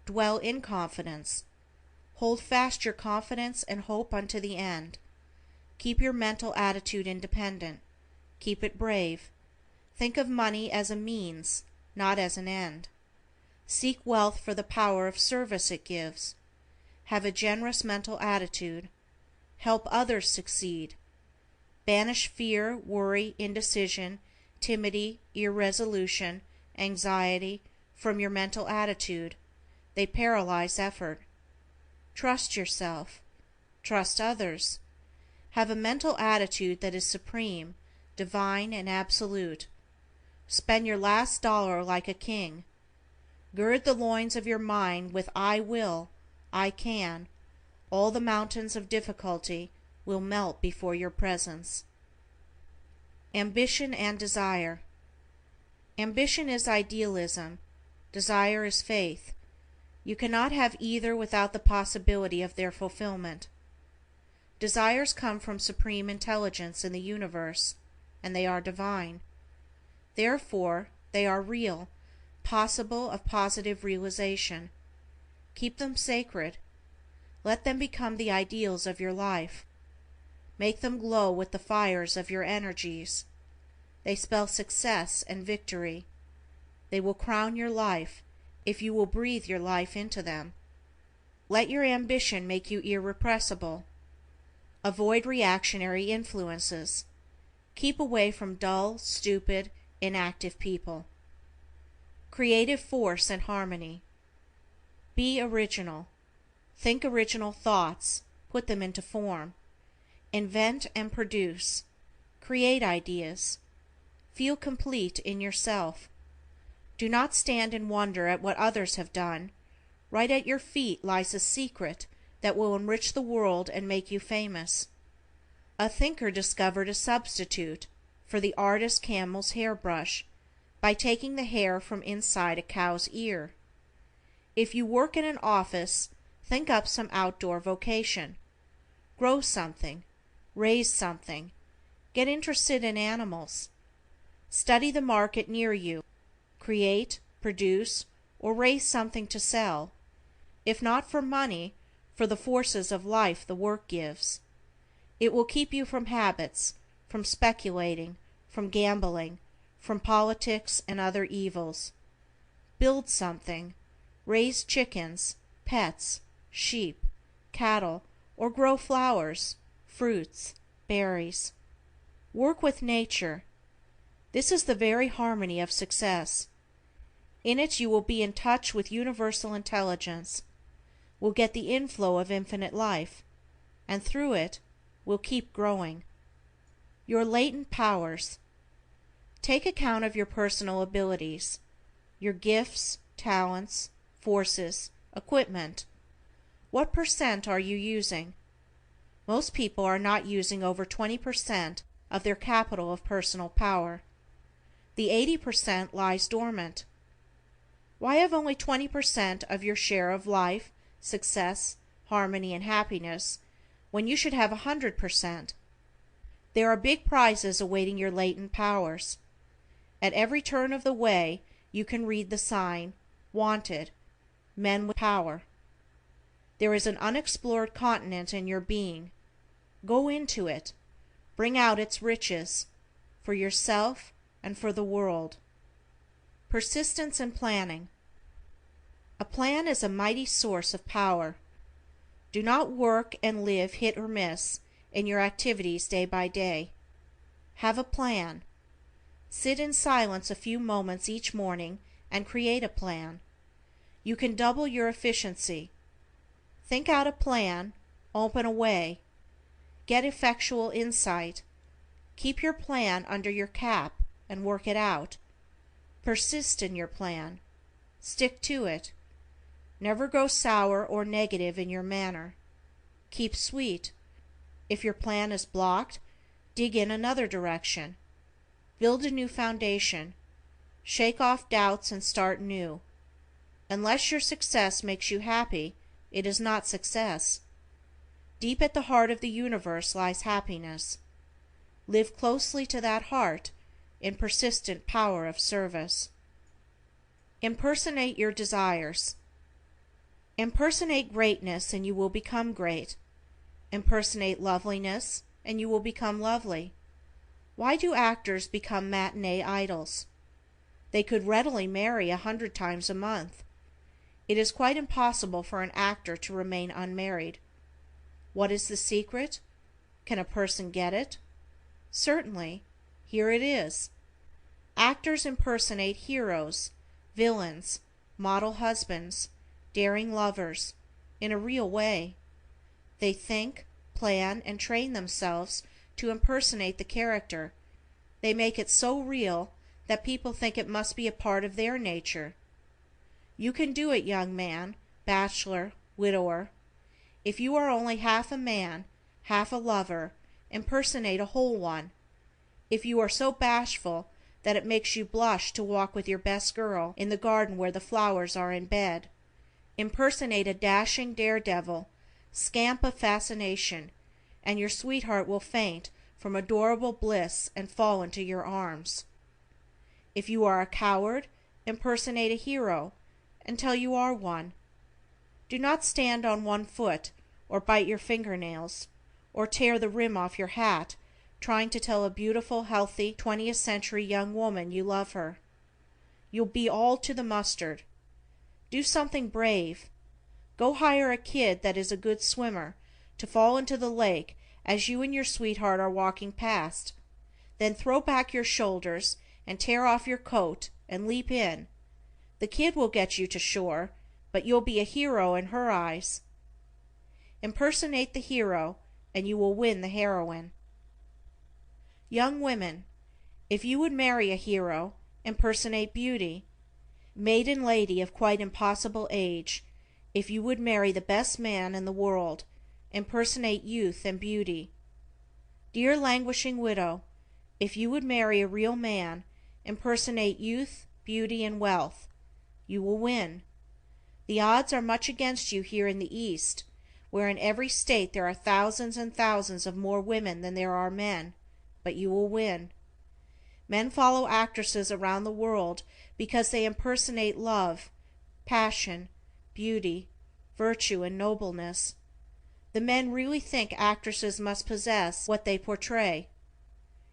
Dwell in confidence. Hold fast your confidence and hope unto the end. Keep your mental attitude independent. Keep it brave. Think of money as a means, not as an end. Seek wealth for the power of service it gives. Have a generous mental attitude. Help others succeed. Banish fear, worry, indecision, timidity, irresolution, anxiety from your mental attitude. They paralyze effort. Trust yourself. Trust others. Have a mental attitude that is supreme, divine, and absolute. Spend your last dollar like a king. Gird the loins of your mind with I will, I can. All the mountains of difficulty will melt before your presence. Ambition and desire. Ambition is idealism. Desire is faith. You cannot have either without the possibility of their fulfillment. Desires come from supreme intelligence in the universe, and they are divine. Therefore, they are real, possible of positive realization. Keep them sacred. Let them become the ideals of your life. Make them glow with the fires of your energies. They spell success and victory. They will crown your life if you will breathe your life into them. Let your ambition make you irrepressible. Avoid reactionary influences. Keep away from dull, stupid, inactive people. Creative force and harmony. Be original. Think original thoughts. Put them into form. Invent and produce. Create ideas. Feel complete in yourself. Do not stand and wonder at what others have done. Right at your feet lies a secret that will enrich the world and make you famous. A thinker discovered a substitute for the artist camel's hairbrush by taking the hair from inside a cow's ear. If you work in an office, think up some outdoor vocation. Grow something. Raise something. Get interested in animals. Study the market near you. Create, produce, or raise something to sell. If not for money, for the forces of life the work gives. It will keep you from habits, from speculating, from gambling, from politics and other evils. Build something. Raise chickens, pets, sheep, cattle, or grow flowers, fruits, berries. Work with nature. This is the very harmony of success. In it you will be in touch with universal intelligence, will get the inflow of infinite life, and through it will keep growing. Your latent powers. Take account of your personal abilities, your gifts, talents, forces, equipment. What % are you using? Most people are not using over 20% of their capital of personal power. The 80% lies dormant. Why have only 20% of your share of life, success, harmony, and happiness when you should have 100%? There are big prizes awaiting your latent powers. At every turn of the way you can read the sign, Wanted, Men with Power. There is an unexplored continent in your being. Go into it. Bring out its riches, for yourself and for the world. Persistence and planning. A plan is a mighty source of power. Do not work and live hit or miss in your activities day by day. Have a plan. Sit in silence a few moments each morning and create a plan. You can double your efficiency. Think out a plan, open a way. Get effectual insight. Keep your plan under your cap and work it out. Persist in your plan. Stick to it. Never go sour or negative in your manner. Keep sweet. If your plan is blocked, dig in another direction. Build a new foundation. Shake off doubts and start new. Unless your success makes you happy, it is not success. Deep at the heart of the universe lies happiness. Live closely to that heart in persistent power of service. Impersonate your desires. Impersonate greatness and you will become great. Impersonate loveliness and you will become lovely. Why do actors become matinee idols? They could readily marry 100 times a month. It is quite impossible for an actor to remain unmarried. What is the secret? Can a person get it? Certainly. Here it is. Actors impersonate heroes, villains, model husbands, daring lovers, in a real way. They think, plan, and train themselves to impersonate the character. They make it so real that people think it must be a part of their nature. You can do it, young man, bachelor, widower. If you are only half a man, half a lover, impersonate a whole one. If you are so bashful that it makes you blush to walk with your best girl in the garden where the flowers are in bed, impersonate a dashing daredevil, scamp of fascination, and your sweetheart will faint from adorable bliss and fall into your arms. If you are a coward, impersonate a hero until you are one. Do not stand on one foot, or bite your fingernails, or tear the rim off your hat, trying to tell a beautiful, healthy 20th century young woman you love her. You'll be all to the mustard. Do something brave. Go hire a kid that is a good swimmer to fall into the lake as you and your sweetheart are walking past. Then throw back your shoulders and tear off your coat and leap in. The kid will get you to shore, but you'll be a hero in her eyes. Impersonate the hero, and you will win the heroine. Young women, if you would marry a hero, impersonate beauty. Maiden lady of quite impossible age, if you would marry the best man in the world, impersonate youth and beauty. Dear languishing widow, if you would marry a real man, impersonate youth, beauty, and wealth. You will win. The odds are much against you here in the East, where in every state there are thousands and thousands of more women than there are men, but you will win. Men follow actresses around the world because they impersonate love, passion, beauty, virtue, and nobleness. The men really think actresses must possess what they portray.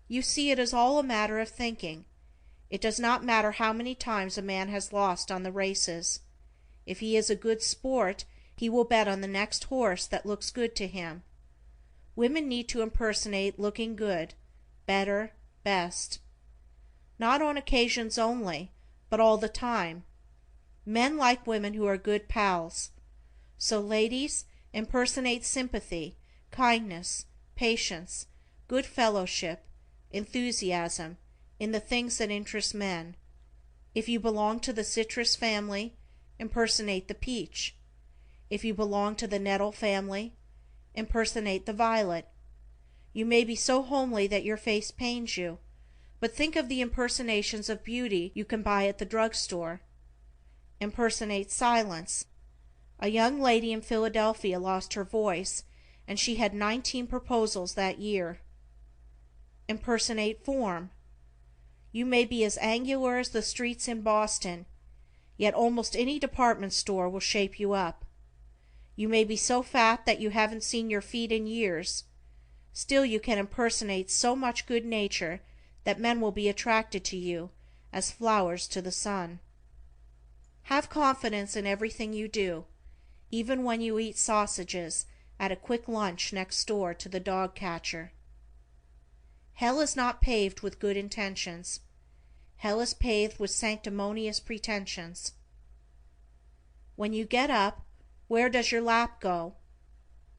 You see, it is all a matter of thinking. It does not matter how many times a man has lost on the races. If he is a good sport, he will bet on the next horse that looks good to him. Women need to impersonate looking good, better, best. Not on occasions only, but all the time. Men like women who are good pals. So ladies, impersonate sympathy, kindness, patience, good fellowship, enthusiasm, in the things that interest men. If you belong to the citrus family, impersonate the peach. If you belong to the nettle family, impersonate the violet. You may be so homely that your face pains you, but think of the impersonations of beauty you can buy at the drugstore. Impersonate silence. A young lady in Philadelphia lost her voice, and she had 19 proposals that year. Impersonate form. You may be as angular as the streets in Boston, yet almost any department store will shape you up. You may be so fat that you haven't seen your feet in years. Still you can impersonate so much good nature that men will be attracted to you as flowers to the sun. Have confidence in everything you do, even when you eat sausages at a quick lunch next door to the dog catcher. Hell is not paved with good intentions. Hell is paved with sanctimonious pretensions. When you get up, where does your lap go?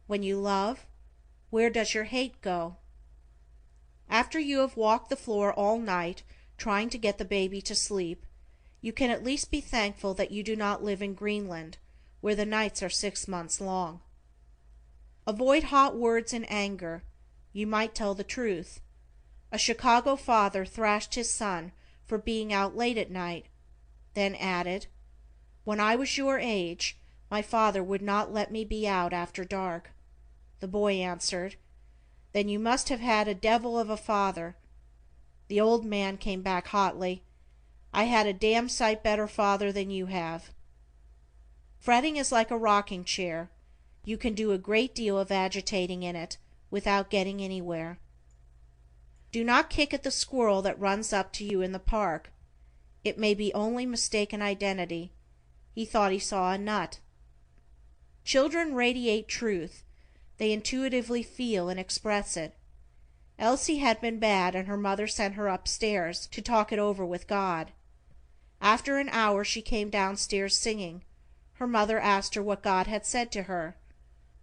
When you love, where does your hate go? After you have walked the floor all night trying to get the baby to sleep, you can at least be thankful that you do not live in Greenland, where the nights are 6 months long. Avoid hot words and anger. You might tell the truth. A Chicago father thrashed his son for being out late at night, then added, "When I was your age, my father would not let me be out after dark." The boy answered, "Then you must have had a devil of a father." The old man came back hotly, "I had a damn sight better father than you have." Fretting is like a rocking chair. You can do a great deal of agitating in it without getting anywhere. Do not kick at the squirrel that runs up to you in the park. It may be only mistaken identity. He thought he saw a nut. Children radiate truth. They intuitively feel and express it. Elsie had been bad, and her mother sent her upstairs to talk it over with God. After an hour she came downstairs singing. Her mother asked her what God had said to her.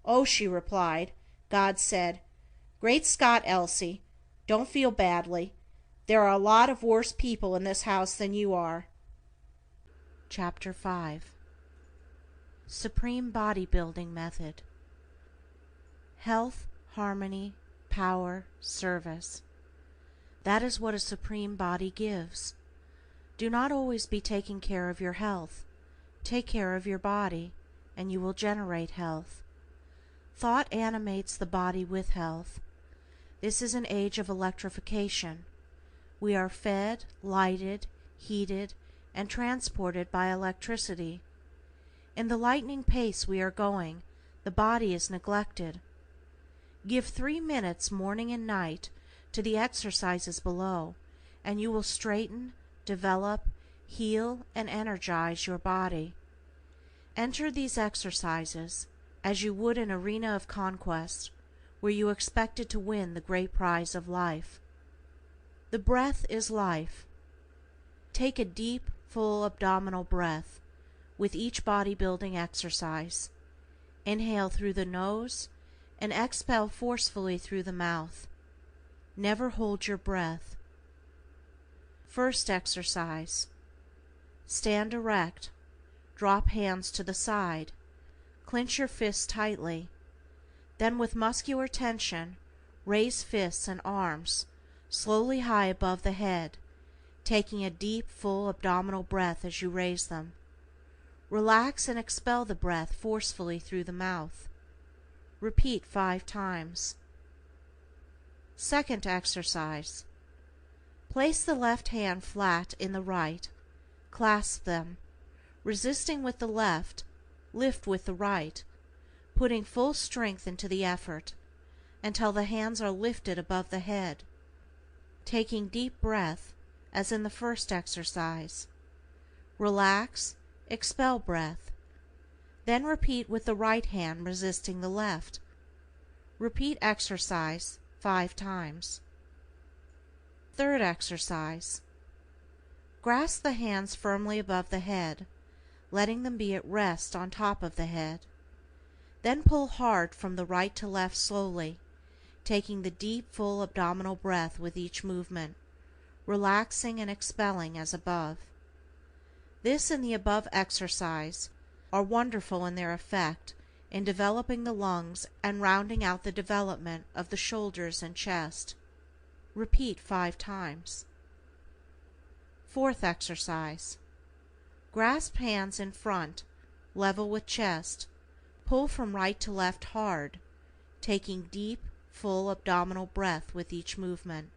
"Oh," she replied, "God said, 'Great Scott, Elsie, don't feel badly. There are a lot of worse people in this house than you are.'" Chapter 5. Supreme Bodybuilding Method. Health, harmony, power, service. That is what a supreme body gives. Do not always be taking care of your health. Take care of your body, and you will generate health. Thought animates the body with health. This is an age of electrification. We are fed, lighted, heated, and transported by electricity. In the lightning pace we are going, the body is neglected. Give 3 minutes morning and night to the exercises below, and you will straighten, develop, heal, and energize your body. Enter these exercises as you would an arena of conquest, where you expected to win the great prize of life. The breath is life. Take a deep, full abdominal breath with each bodybuilding exercise. Inhale through the nose and exhale forcefully through the mouth. Never hold your breath. First exercise. Stand erect. Drop hands to the side. Clench your fists tightly. Then with muscular tension, raise fists and arms slowly high above the head, taking a deep, full abdominal breath as you raise them. Relax and expel the breath forcefully through the mouth. Repeat 5 times. Second exercise. Place the left hand flat in the right. Clasp them. Resisting with the left, lift with the right, putting full strength into the effort until the hands are lifted above the head. Taking deep breath, as in the first exercise. Relax, expel breath. Then repeat with the right hand resisting the left. Repeat exercise 5 times. Third exercise. Grasp the hands firmly above the head, letting them be at rest on top of the head. Then pull hard from the right to left slowly, taking the deep, full abdominal breath with each movement, relaxing and expelling as above. This and the above exercise are wonderful in their effect in developing the lungs and rounding out the development of the shoulders and chest. Repeat 5 times. Fourth exercise. Grasp hands in front, level with chest. Pull from right to left hard, taking deep, full abdominal breath with each movement.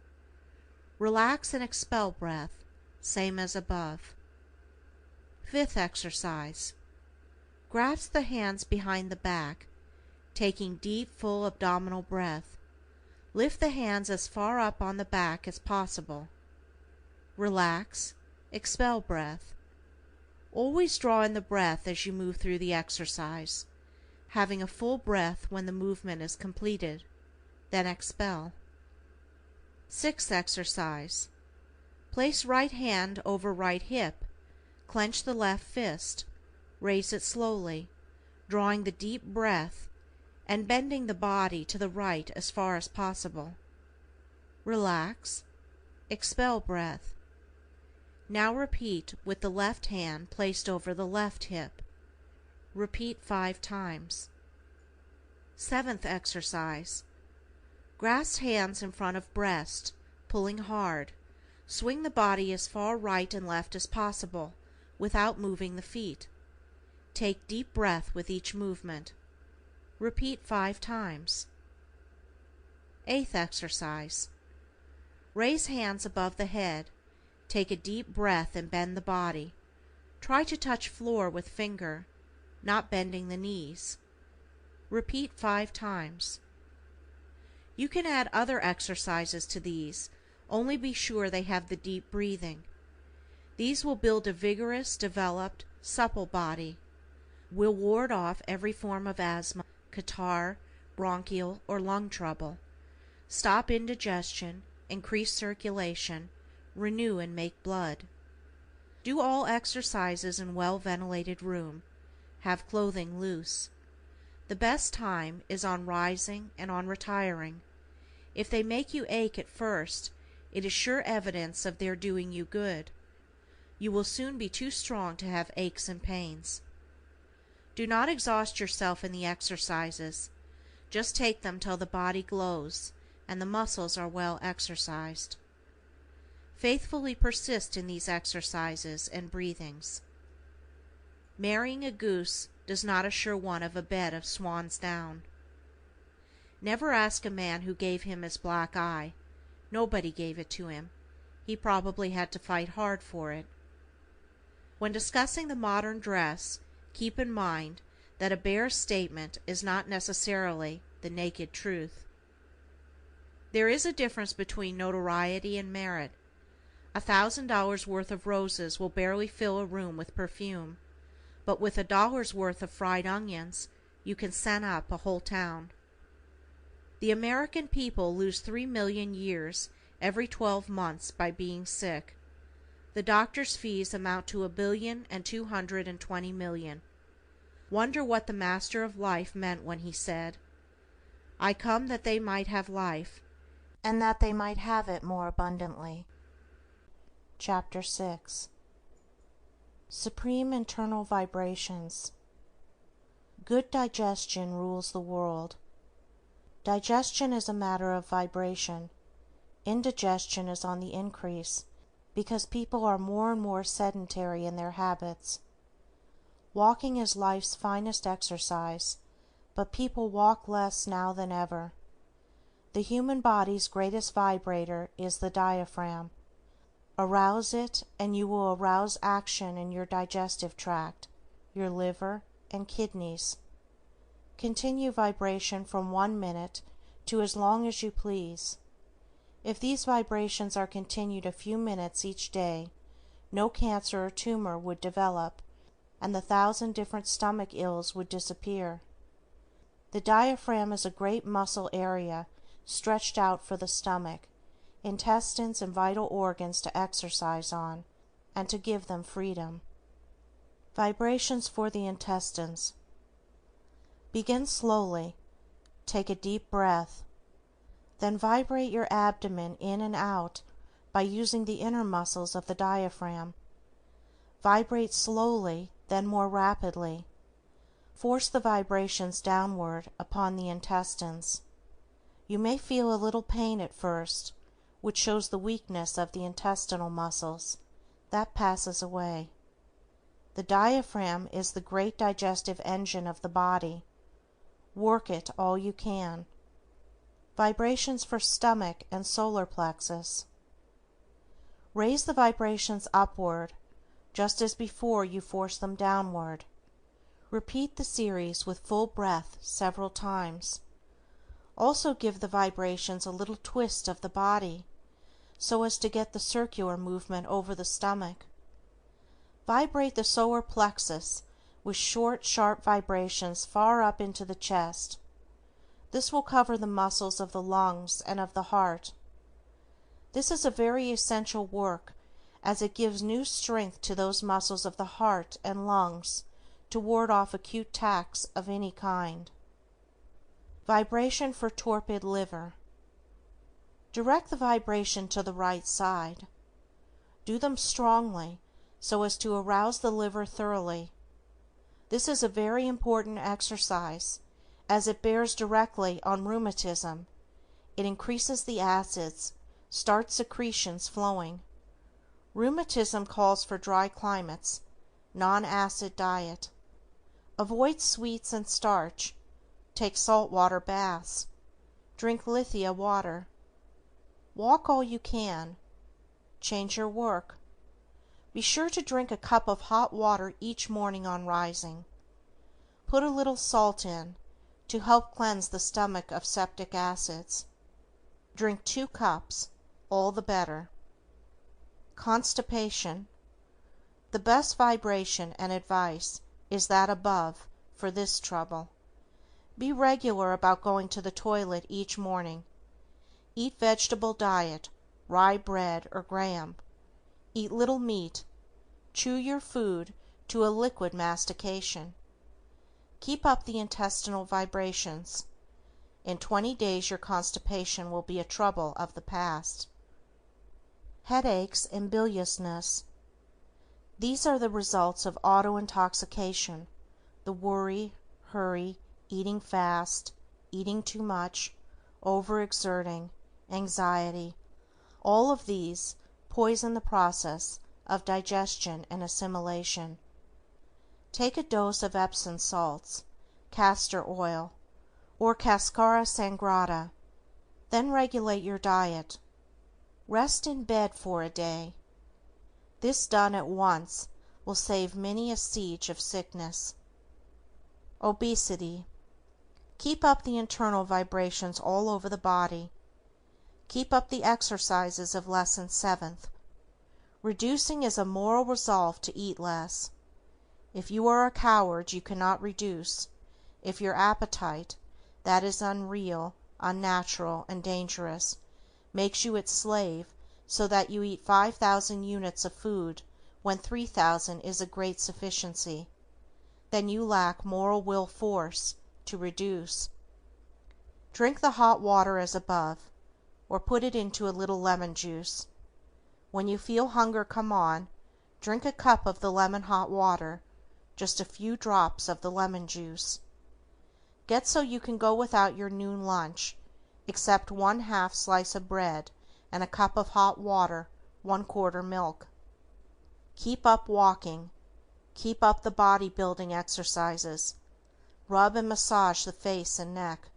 Relax and expel breath, same as above. Fifth exercise. Grasp the hands behind the back, taking deep, full abdominal breath. Lift the hands as far up on the back as possible. Relax, expel breath. Always draw in the breath as you move through the exercise, having a full breath when the movement is completed, then expel. Sixth exercise. Place right hand over right hip, clench the left fist, raise it slowly, drawing the deep breath and bending the body to the right as far as possible. Relax, expel breath. Now repeat with the left hand placed over the left hip. Repeat 5 times. Seventh exercise. Grasp hands in front of breast, pulling hard. Swing the body as far right and left as possible without moving the feet. Take deep breath with each movement. Repeat 5 times. Eighth exercise. Raise hands above the head. Take a deep breath and bend the body. Try to touch floor with finger, not bending the knees. Repeat 5 times. You can add other exercises to these, Only be sure they have the deep breathing. These will build a vigorous, developed, supple body, will ward off every form of asthma, catarrh, bronchial, or lung trouble, stop indigestion, increase circulation, renew and make blood. Do all exercises in well-ventilated room. Have clothing loose. The best time is on rising and on retiring. If they make you ache at first, it is sure evidence of their doing you good. You will soon be too strong to have aches and pains. Do not exhaust yourself in the exercises. Just take them till the body glows and the muscles are well exercised. Faithfully persist in these exercises and breathings. Marrying a goose does not assure one of a bed of swan's down. Never ask a man who gave him his black eye. Nobody gave it to him. He probably had to fight hard for it. When discussing the modern dress, keep in mind that a bare statement is not necessarily the naked truth. There is a difference between notoriety and merit. $1,000 worth of roses will barely fill a room with perfume, but with $1 worth of fried onions you can scent up a whole town. The American people lose 3 million years every 12 months by being sick. The doctor's fees amount to $1,220,000,000. Wonder what the Master of Life meant when he said, "I come that they might have life, and that they might have it more abundantly." Chapter 6. Supreme Internal Vibrations. Good digestion rules the world. Digestion is a matter of vibration. Indigestion is on the increase, because people are more and more sedentary in their habits. Walking is life's finest exercise, but people walk less now than ever. The human body's greatest vibrator is the diaphragm. Arouse it, and you will arouse action in your digestive tract, your liver, and kidneys. Continue vibration from 1 minute to as long as you please. If these vibrations are continued a few minutes each day, no cancer or tumor would develop, and the 1,000 different stomach ills would disappear. The diaphragm is a great muscle area stretched out for the stomach, intestines, and vital organs to exercise on, and to give them freedom. Vibrations for the intestines. Begin slowly. Take a deep breath. Then vibrate your abdomen in and out by using the inner muscles of the diaphragm. Vibrate slowly, then more rapidly. Force the vibrations downward upon the intestines. You may feel a little pain at first, which shows the weakness of the intestinal muscles. That passes away. The diaphragm is the great digestive engine of the body. Work it all you can. Vibrations for stomach and solar plexus. Raise the vibrations upward, just as before you force them downward. Repeat the series with full breath several times. Also give the vibrations a little twist of the body, so as to get the circular movement over the stomach. Vibrate the solar plexus with short, sharp vibrations far up into the chest. This will cover the muscles of the lungs and of the heart. This is a very essential work, as it gives new strength to those muscles of the heart and lungs to ward off acute attacks of any kind. Vibration for torpid liver. Direct the vibration to the right side. Do them strongly, so as to arouse the liver thoroughly. This is a very important exercise, as it bears directly on rheumatism. It increases the acids, starts secretions flowing. Rheumatism calls for dry climates, non-acid diet. Avoid sweets and starch. Take salt water baths. Drink Lithia water. Walk all you can. Change your work. Be sure to drink a cup of hot water each morning on rising. Put a little salt in, to help cleanse the stomach of septic acids. Drink 2 cups. all the better. Constipation. The best vibration and advice is that above for this trouble. Be regular about going to the toilet each morning. Eat vegetable diet, rye bread or graham. Eat little meat. Chew your food to a liquid mastication. Keep up the intestinal vibrations. In 20 days your constipation will be a trouble of the past. Headaches and biliousness. These are the results of auto-intoxication, the worry, hurry, eating fast, eating too much, overexerting, anxiety. All of these poison the process of digestion and assimilation. Take a dose of Epsom salts, castor oil, or cascara sagrada, then regulate your diet. Rest in bed for a day. This done at once will save many a siege of sickness. Obesity. Keep up the internal vibrations all over the body. Keep up the exercises of Lesson 7th. Reducing is a moral resolve to eat less. If you are a coward you cannot reduce. If your appetite, that is unreal, unnatural, and dangerous, makes you its slave, so that you eat 5,000 units of food when 3,000 is a great sufficiency, then you lack moral will force to reduce. Drink the hot water as above, or put it into a little lemon juice. When you feel hunger come on, drink a cup of the lemon hot water, just a few drops of the lemon juice. Get so you can go without your noon lunch, except 1/2 slice of bread and a cup of hot water, 1/4 milk. Keep up walking. Keep up the body building exercises. Rub and massage the face and neck.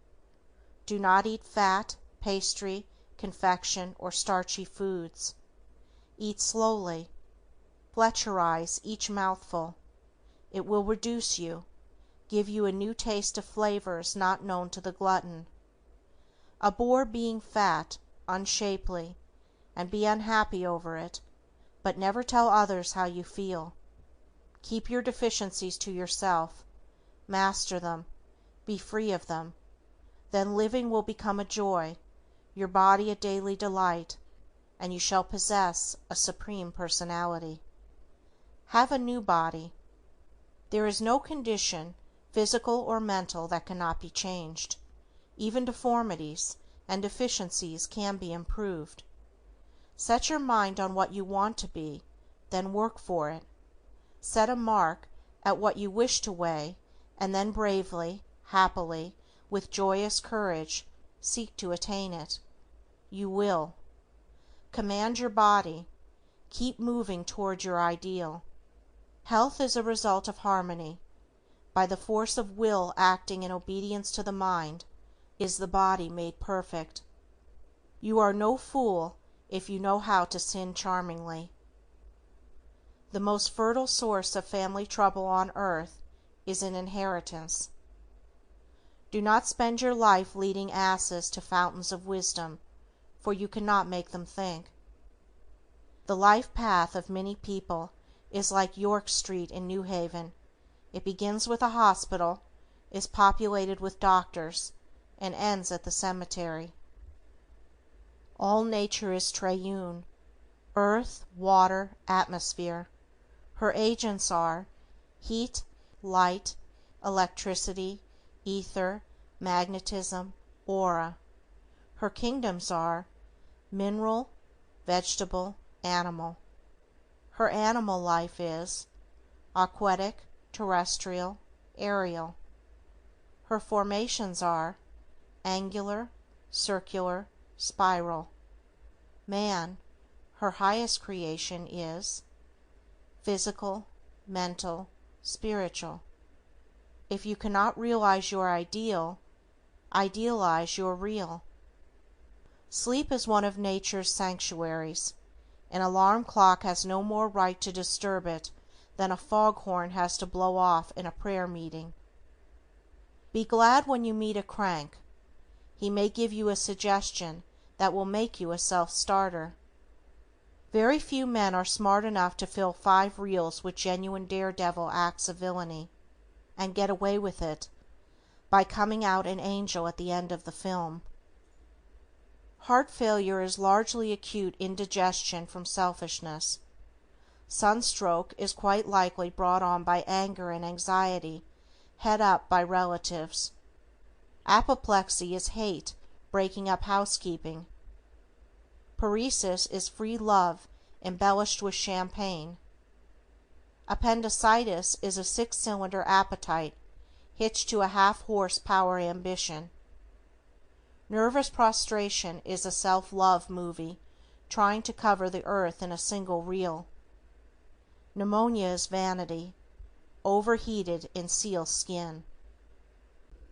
Do not eat fat, pastry, confection, or starchy foods. Eat slowly. Fletcherize each mouthful. It will reduce you, give you a new taste of flavors not known to the glutton. Abhor being fat, unshapely, and be unhappy over it, but never tell others how you feel. Keep your deficiencies to yourself, master them, be free of them. Then living will become a joy, your body a daily delight, and you shall possess a supreme personality. Have a new body. There is no condition, physical or mental, that cannot be changed. Even deformities and deficiencies can be improved. Set your mind on what you want to be, then work for it. Set a mark at what you wish to weigh, and then bravely, happily, with joyous courage, seek to attain it. You will. Command your body. Keep moving toward your ideal. Health is a result of harmony. By the force of will acting in obedience to the mind is the body made perfect. You are no fool if you know how to sin charmingly. The most fertile source of family trouble on earth is an inheritance. Do not spend your life leading asses to fountains of wisdom, for you cannot make them think. The life path of many people is like York Street in New Haven. It begins with a hospital, is populated with doctors, and ends at the cemetery. All nature is triune: earth, water, atmosphere. Her agents are heat, light, electricity, ether, magnetism, aura. Her kingdoms are mineral, vegetable, animal. Her animal life is aquatic, terrestrial, aerial. Her formations are angular, circular, spiral. Man, her highest creation, is physical, mental, spiritual. If you cannot realize your ideal, idealize your real. Sleep is one of nature's sanctuaries. An alarm clock has no more right to disturb it than a foghorn has to blow off in a prayer meeting. Be glad when you meet a crank. He may give you a suggestion that will make you a self-starter. Very few men are smart enough to fill 5 reels with genuine daredevil acts of villainy, and get away with it, by coming out an angel at the end of the film. Heart failure is largely acute indigestion from selfishness. Sunstroke is quite likely brought on by anger and anxiety, head up by relatives. Apoplexy is hate breaking up housekeeping. Paresis is free love embellished with champagne. Appendicitis is a 6-cylinder appetite hitched to a half-horsepower ambition. Nervous prostration is a self-love movie trying to cover the earth in a single reel. Pneumonia is vanity, overheated in seal skin.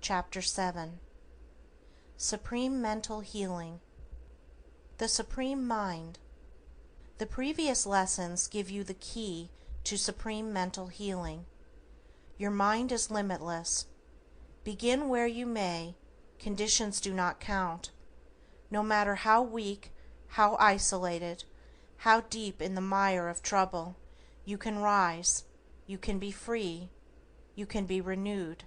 Chapter 7. Supreme Mental Healing. The Supreme Mind. The previous lessons give you the key to supreme mental healing. Your mind is limitless. Begin where you may, conditions do not count. No matter how weak, how isolated, how deep in the mire of trouble, you can rise, you can be free, you can be renewed.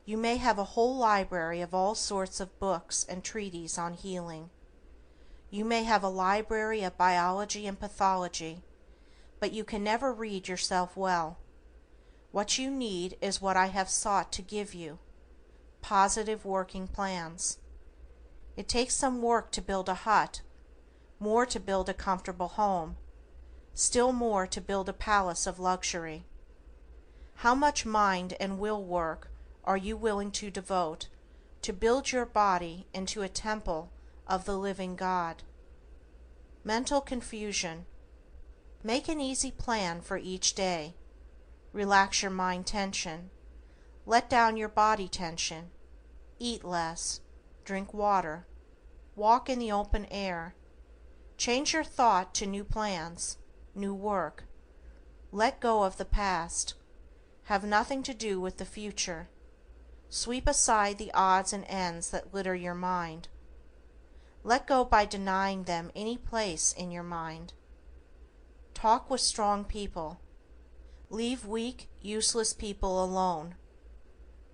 You may have a whole library of all sorts of books and treatises on healing. You may have a library of biology and pathology, but you can never read yourself well. What you need is what I have sought to give you: positive working plans. It takes some work to build a hut, more to build a comfortable home, still more to build a palace of luxury. How much mind and will work are you willing to devote to build your body into a temple of the living God? Mental confusion. Make an easy plan for each day. Relax your mind tension. Let down your body tension. Eat less. Drink water. Walk in the open air. Change your thought to new plans, new work. Let go of the past. Have nothing to do with the future. Sweep aside the odds and ends that litter your mind. Let go by denying them any place in your mind. Talk with strong people. Leave weak, useless people alone.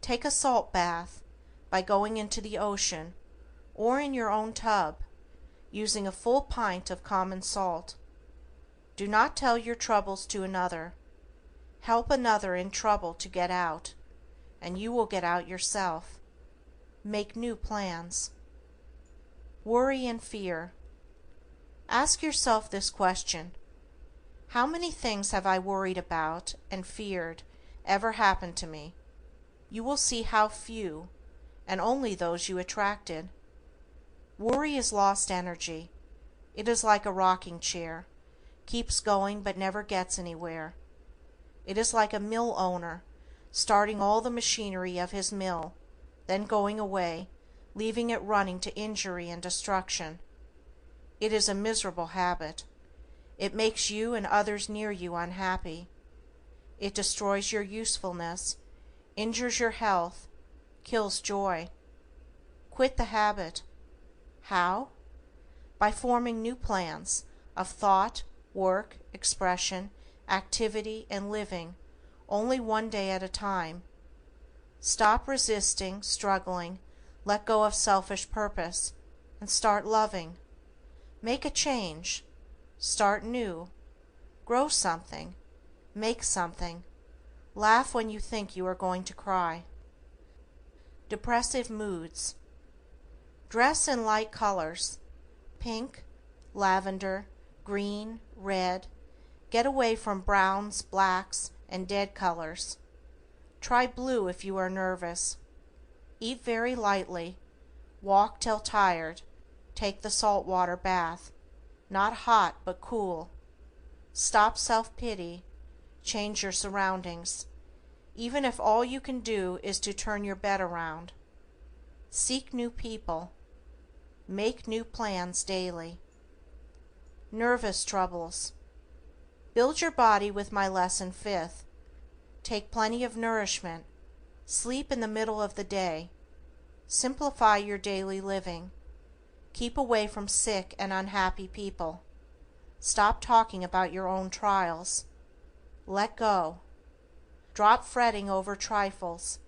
Take a salt bath by going into the ocean, or in your own tub, using a full pint of common salt. Do not tell your troubles to another. Help another in trouble to get out, and you will get out yourself. Make new plans. Worry and fear. Ask yourself this question: how many things have I worried about and feared ever happened to me? You will see how few, and only those you attracted. Worry is lost energy. It is like a rocking chair, keeps going but never gets anywhere. It is like a mill owner starting all the machinery of his mill, then going away, leaving it running to injury and destruction. It is a miserable habit. It makes you and others near you unhappy. It destroys your usefulness, injures your health, kills joy. Quit the habit. How? By forming new plans of thought, work, expression, activity, and living, only one day at a time. Stop resisting, struggling, let go of selfish purpose, and start loving. Make a change. Start new. Grow something. Make something. Laugh when you think you are going to cry. Depressive moods. Dress in light colors: pink, lavender, green, red. Get away from browns, blacks, and dead colors. Try blue if you are nervous. Eat very lightly. Walk till tired. Take the salt water bath. Not hot, but cool. Stop self-pity. Change your surroundings, even if all you can do is to turn your bed around. Seek new people. Make new plans daily. Nervous troubles. Build your body with my lesson 5th. Take plenty of nourishment. Sleep in the middle of the day. Simplify your daily living. Keep away from sick and unhappy people. Stop talking about your own trials. Let go. Drop fretting over trifles.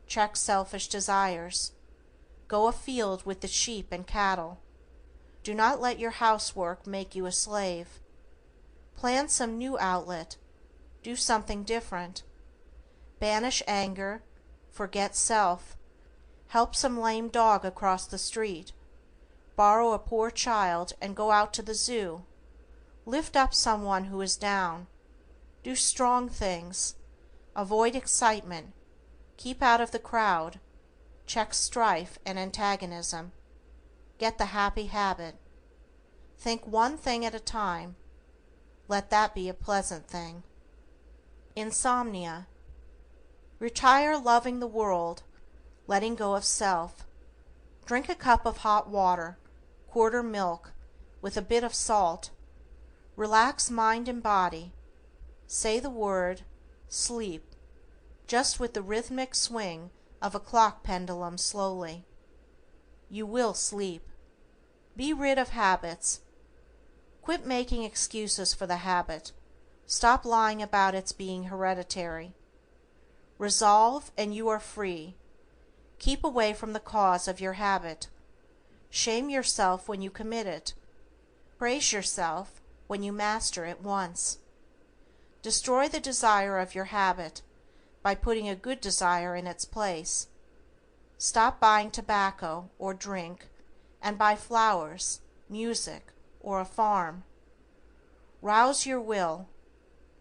Check selfish desires. Go afield with the sheep and cattle. Do not let your housework make you a slave. Plan some new outlet. Do something different. Banish anger. Forget self. Help some lame dog across the street. Borrow a poor child and go out to the zoo. Lift up someone who is down. Do strong things. Avoid excitement. Keep out of the crowd. Check strife and antagonism. Get the happy habit. Think one thing at a time. Let that be a pleasant thing. Insomnia. Retire loving the world, letting go of self. Drink a cup of hot water, quarter milk, with a bit of salt. Relax mind and body. Say the word sleep, just with the rhythmic swing of a clock pendulum slowly. You will sleep. Be rid of habits. Quit making excuses for the habit. Stop lying about its being hereditary. Resolve and you are free. Keep away from the cause of your habit. Shame yourself when you commit it. Praise yourself when you master it once. Destroy the desire of your habit by putting a good desire in its place. Stop buying tobacco or drink and buy flowers, music, or a farm. Rouse your will.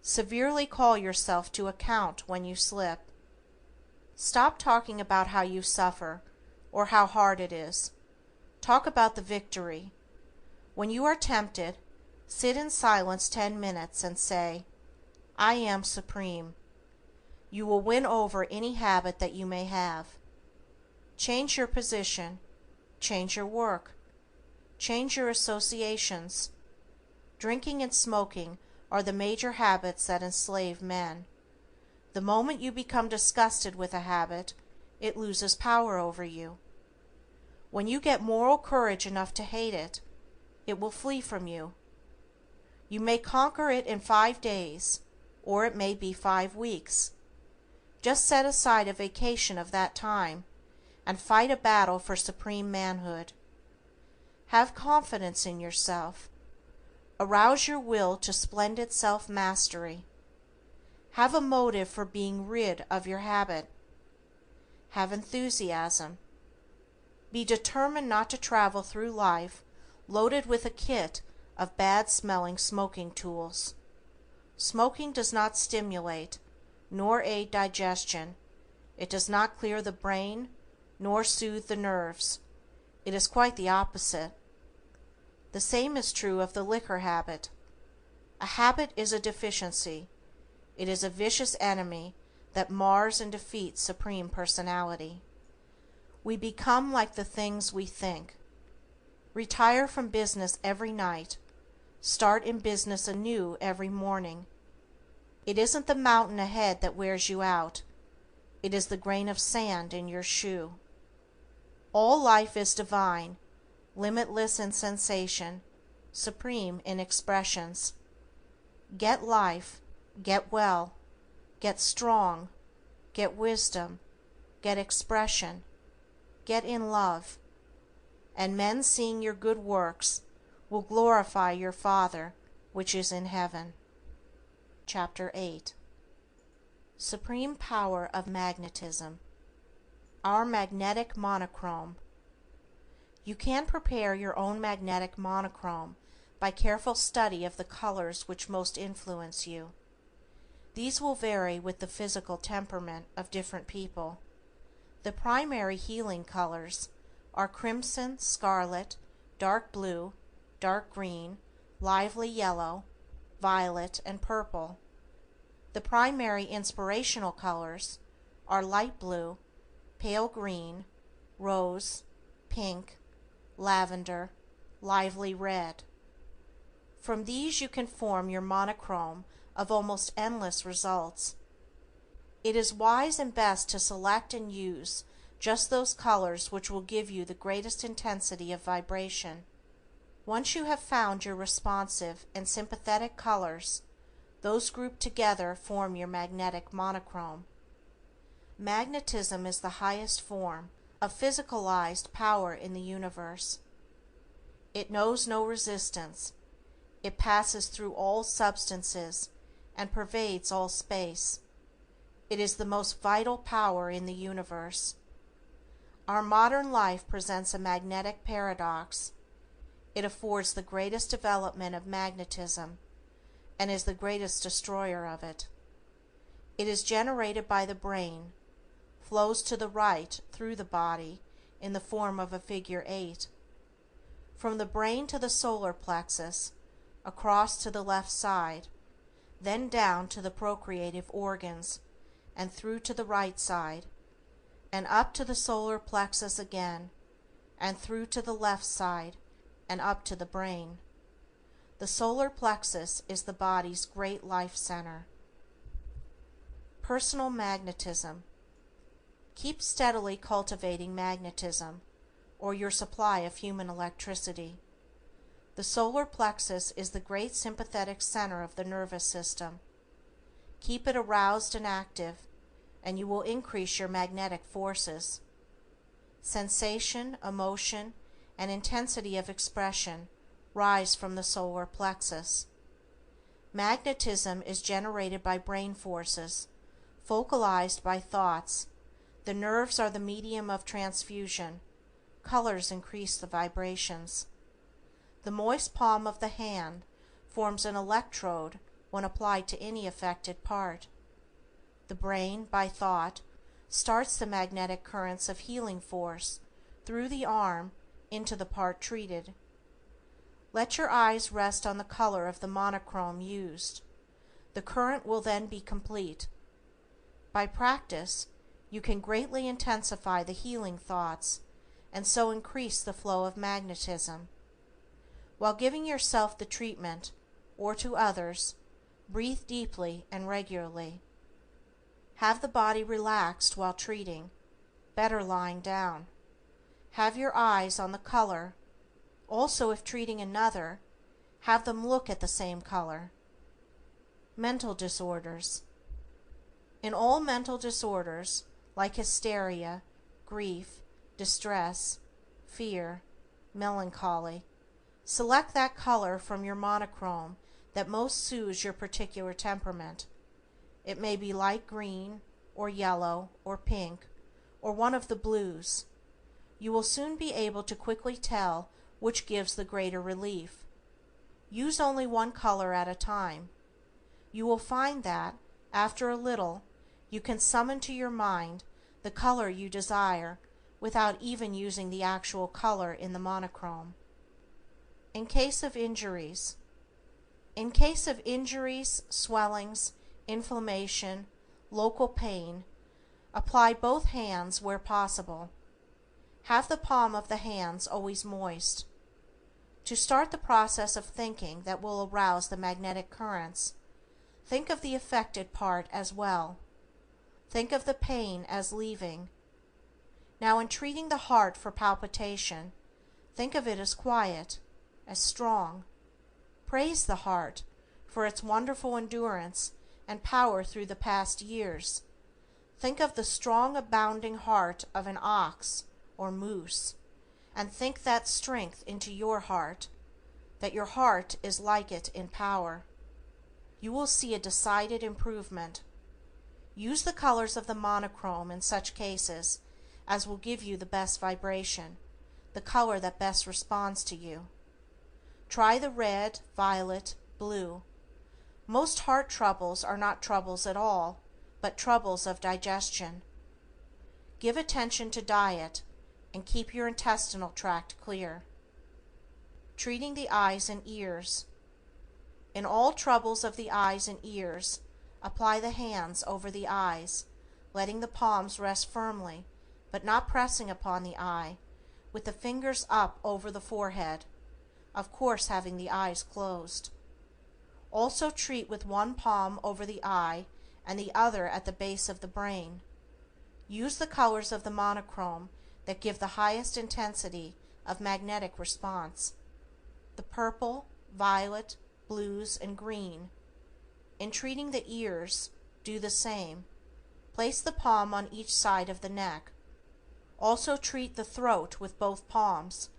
Severely call yourself to account when you slip. Stop talking about how you suffer or how hard it is. Talk about the victory. When you are tempted, sit in silence 10 minutes and say, I am supreme. You will win over any habit that you may have. Change your position. Change your work. Change your associations. Drinking and smoking are the major habits that enslave men. The moment you become disgusted with a habit, it loses power over you. When you get moral courage enough to hate it, it will flee from you. You may conquer it in 5 days, or it may be 5 weeks. Just set aside a vacation of that time and fight a battle for supreme manhood. Have confidence in yourself. Arouse your will to splendid self-mastery. Have a motive for being rid of your habit. Have enthusiasm. Be determined not to travel through life loaded with a kit of bad-smelling smoking tools. Smoking does not stimulate, nor aid digestion. It does not clear the brain, nor soothe the nerves. It is quite the opposite. The same is true of the liquor habit. A habit is a deficiency. It is a vicious enemy that mars and defeats Supreme Personality. We become like the things we think. Retire from business every night. Start in business anew every morning. It isn't the mountain ahead that wears you out. It is the grain of sand in your shoe. All life is divine, limitless in sensation, supreme in expressions. Get life, get well, get strong, get wisdom, get expression, get in love, and men seeing your good works will glorify your Father which is in heaven. Chapter 8. Supreme Power of Magnetism. Our magnetic monochrome. You can prepare your own magnetic monochrome by careful study of the colors which most influence you. These will vary with the physical temperament of different people. The primary healing colors are crimson, scarlet, dark blue, dark green, lively yellow, violet, and purple. The primary inspirational colors are light blue, pale green, rose, pink, lavender, lively red. From these you can form your monochrome of almost endless results. It is wise and best to select and use just those colors which will give you the greatest intensity of vibration. Once you have found your responsive and sympathetic colors, those grouped together form your magnetic monochrome. Magnetism is the highest form of physicalized power in the universe. It knows no resistance. It passes through all substances and pervades all space. It is the most vital power in the universe. Our modern life presents a magnetic paradox. It affords the greatest development of magnetism and is the greatest destroyer of it. It is generated by the brain, flows to the right through the body in the form of a figure 8. From the brain to the solar plexus, across to the left side, then down to the procreative organs, and through to the right side, and up to the solar plexus again, and through to the left side, and up to the brain. The solar plexus is the body's great life center. Personal magnetism. Keep steadily cultivating magnetism, or your supply of human electricity. The solar plexus is the great sympathetic center of the nervous system. Keep it aroused and active, and you will increase your magnetic forces. Sensation, emotion, and intensity of expression rise from the solar plexus. Magnetism is generated by brain forces, focalized by thoughts. The nerves are the medium of transfusion. Colors increase the vibrations. The moist palm of the hand forms an electrode when applied to any affected part. The brain, by thought, starts the magnetic currents of healing force through the arm into the part treated. Let your eyes rest on the color of the monochrome used. The current will then be complete. By practice, you can greatly intensify the healing thoughts and so increase the flow of magnetism. While giving yourself the treatment, or to others, breathe deeply and regularly. Have the body relaxed while treating, better lying down. Have your eyes on the color. Also, if treating another, have them look at the same color. Mental disorders. In all mental disorders, like hysteria, grief, distress, fear, melancholy, select that color from your monochrome that most soothes your particular temperament. It may be light green, or yellow, or pink, or one of the blues. You will soon be able to quickly tell which gives the greater relief. Use only one color at a time. You will find that, after a little, you can summon to your mind the color you desire without even using the actual color in the monochrome. In case of injuries. In case of injuries, swellings, inflammation, local pain, apply both hands where possible. Have the palm of the hands always moist. To start the process of thinking that will arouse the magnetic currents, think of the affected part as well. Think of the pain as leaving. Now, in treating the heart for palpitation, think of it as quiet, as strong. Praise the heart for its wonderful endurance and power through the past years. Think of the strong, abounding heart of an ox or moose, and think that strength into your heart, that your heart is like it in power. You will see a decided improvement. Use the colors of the monochrome in such cases as will give you the best vibration, the color that best responds to you. Try the red, violet, blue. Most heart troubles are not troubles at all, but troubles of digestion. Give attention to diet and keep your intestinal tract clear. Treating the eyes and ears. In all troubles of the eyes and ears, apply the hands over the eyes, letting the palms rest firmly, but not pressing upon the eye, with the fingers up over the forehead, of course having the eyes closed. Also treat with one palm over the eye and the other at the base of the brain. Use the colors of the monochrome that give the highest intensity of magnetic response. The purple, violet, blues, and green. In treating the ears, do the same. Place the palm on each side of the neck. Also treat the throat with both palms,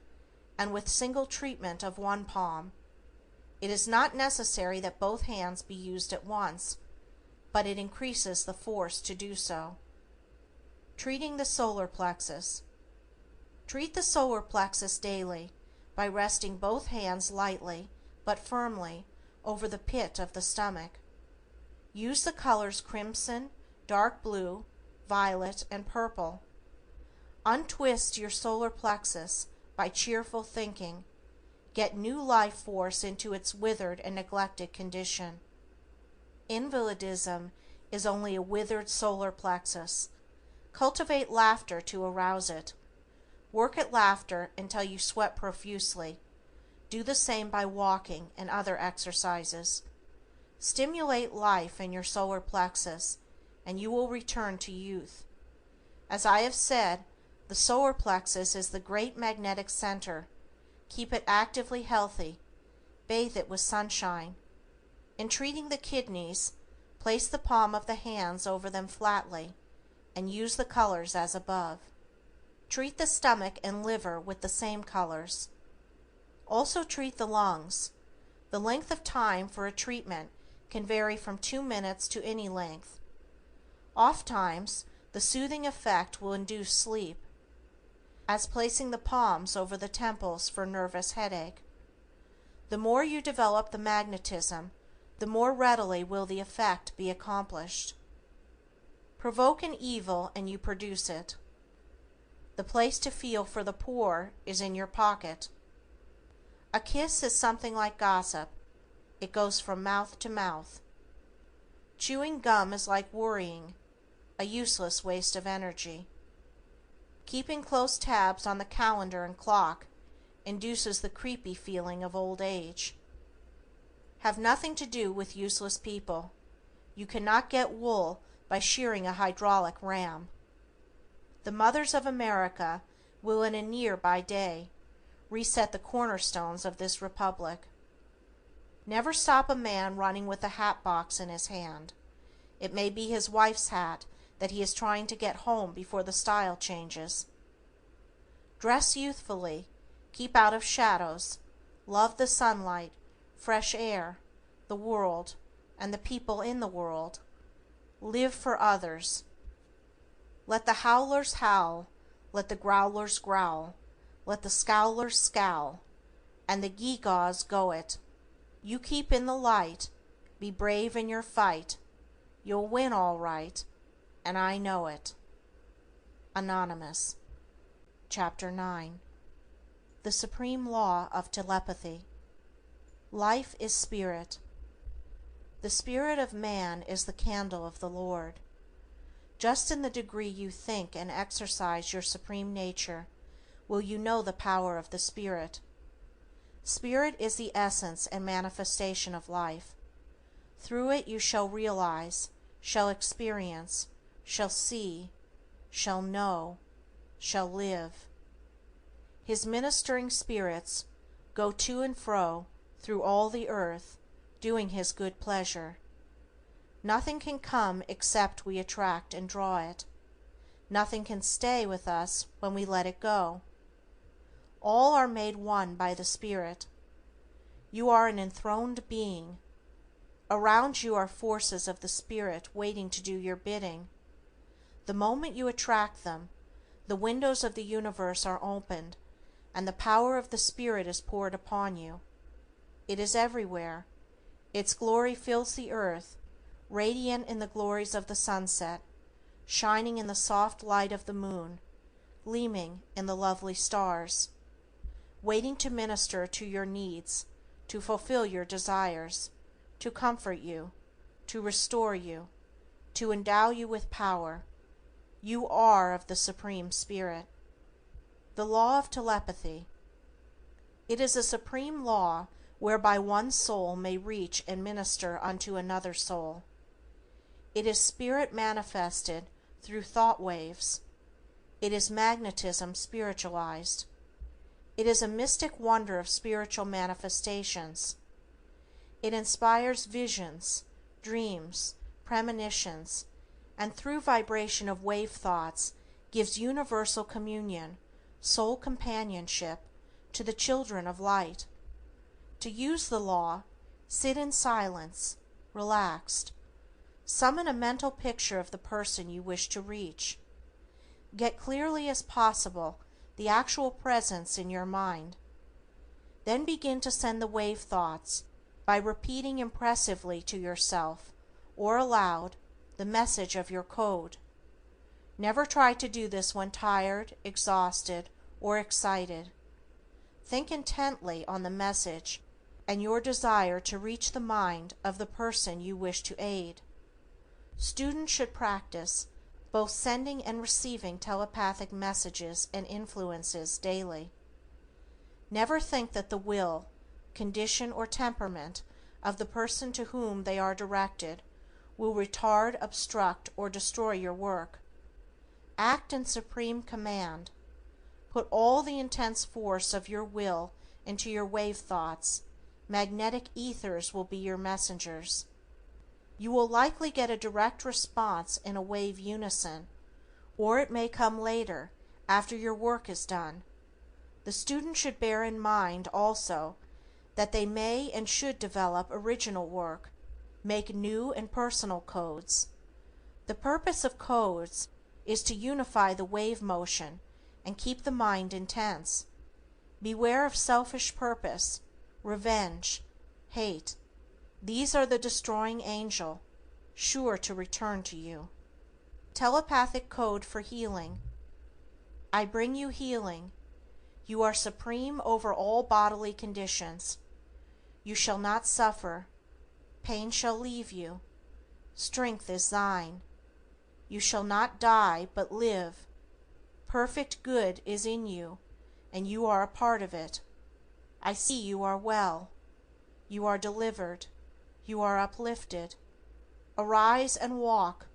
and with single treatment of one palm. It is not necessary that both hands be used at once, but it increases the force to do so. Treating the solar plexus. Treat the solar plexus daily by resting both hands lightly but firmly over the pit of the stomach. Use the colors crimson, dark blue, violet, and purple. Untwist your solar plexus by cheerful thinking. Get new life force into its withered and neglected condition. Invalidism is only a withered solar plexus. Cultivate laughter to arouse it. Work at laughter until you sweat profusely. Do the same by walking and other exercises. Stimulate life in your solar plexus, and you will return to youth. As I have said, the solar plexus is the great magnetic center. Keep it actively healthy. Bathe it with sunshine. In treating the kidneys, place the palm of the hands over them flatly, and use the colors as above. Treat the stomach and liver with the same colors. Also treat the lungs. The length of time for a treatment can vary from 2 minutes to any length. Ofttimes, the soothing effect will induce sleep, as placing the palms over the temples for nervous headache. The more you develop the magnetism, the more readily will the effect be accomplished. Provoke an evil and you produce it. The place to feel for the poor is in your pocket. A kiss is something like gossip. It goes from mouth to mouth. Chewing gum is like worrying, a useless waste of energy. Keeping close tabs on the calendar and clock induces the creepy feeling of old age. Have nothing to do with useless people. You cannot get wool by shearing a hydraulic ram. The mothers of America will in a near-by day reset the cornerstones of this republic. Never stop a man running with a hat box in his hand. It may be his wife's hat that he is trying to get home before the style changes. Dress youthfully, keep out of shadows, love the sunlight, fresh air, the world, and the people in the world. Live for others. Let the howlers howl, let the growlers growl, let the scowlers scowl, and the gewgaws go it. You keep in the light, be brave in your fight. You'll win all right, and I know it. Anonymous. Chapter 9. The Supreme Law of Telepathy. Life is spirit. The spirit of man is the candle of the Lord. Just in the degree you think and exercise your supreme nature will you know the power of the Spirit. Spirit is the essence and manifestation of life. Through it you shall realize, shall experience, shall see, shall know, shall live. His ministering spirits go to and fro through all the earth, doing His good pleasure. Nothing can come except we attract and draw it. Nothing can stay with us when we let it go. All are made one by the Spirit. You are an enthroned being. Around you are forces of the Spirit waiting to do your bidding. The moment you attract them, the windows of the universe are opened, and the power of the Spirit is poured upon you. It is everywhere. Its glory fills the earth, radiant in the glories of the sunset, shining in the soft light of the moon, gleaming in the lovely stars, waiting to minister to your needs, to fulfill your desires, to comfort you, to restore you, to endow you with power. You are of the Supreme Spirit. The law of telepathy. It is a supreme law whereby one soul may reach and minister unto another soul. It is spirit manifested through thought waves. It is magnetism spiritualized. It is a mystic wonder of spiritual manifestations. It inspires visions, dreams, premonitions, and through vibration of wave thoughts gives universal communion, soul companionship, to the children of light. To use the law, sit in silence, relaxed. Summon a mental picture of the person you wish to reach. Get clearly as possible the actual presence in your mind. Then begin to send the wave thoughts by repeating impressively to yourself or aloud the message of your code. Never try to do this when tired, exhausted, or excited. Think intently on the message and your desire to reach the mind of the person you wish to aid. Students should practice both sending and receiving telepathic messages and influences daily. Never think that the will, condition, or temperament of the person to whom they are directed will retard, obstruct, or destroy your work. Act in supreme command. Put all the intense force of your will into your wave thoughts. Magnetic ethers will be your messengers. You will likely get a direct response in a wave unison, or it may come later, after your work is done. The student should bear in mind also that they may and should develop original work, make new and personal codes. The purpose of codes is to unify the wave motion and keep the mind intense. Beware of selfish purpose, revenge, hate. These are the destroying angel, sure to return to you. Telepathic code for healing. I bring you healing. You are supreme over all bodily conditions. You shall not suffer. Pain shall leave you. Strength is thine. You shall not die, but live. Perfect good is in you, and you are a part of it. I see you are well. You are delivered. You are uplifted. Arise and walk.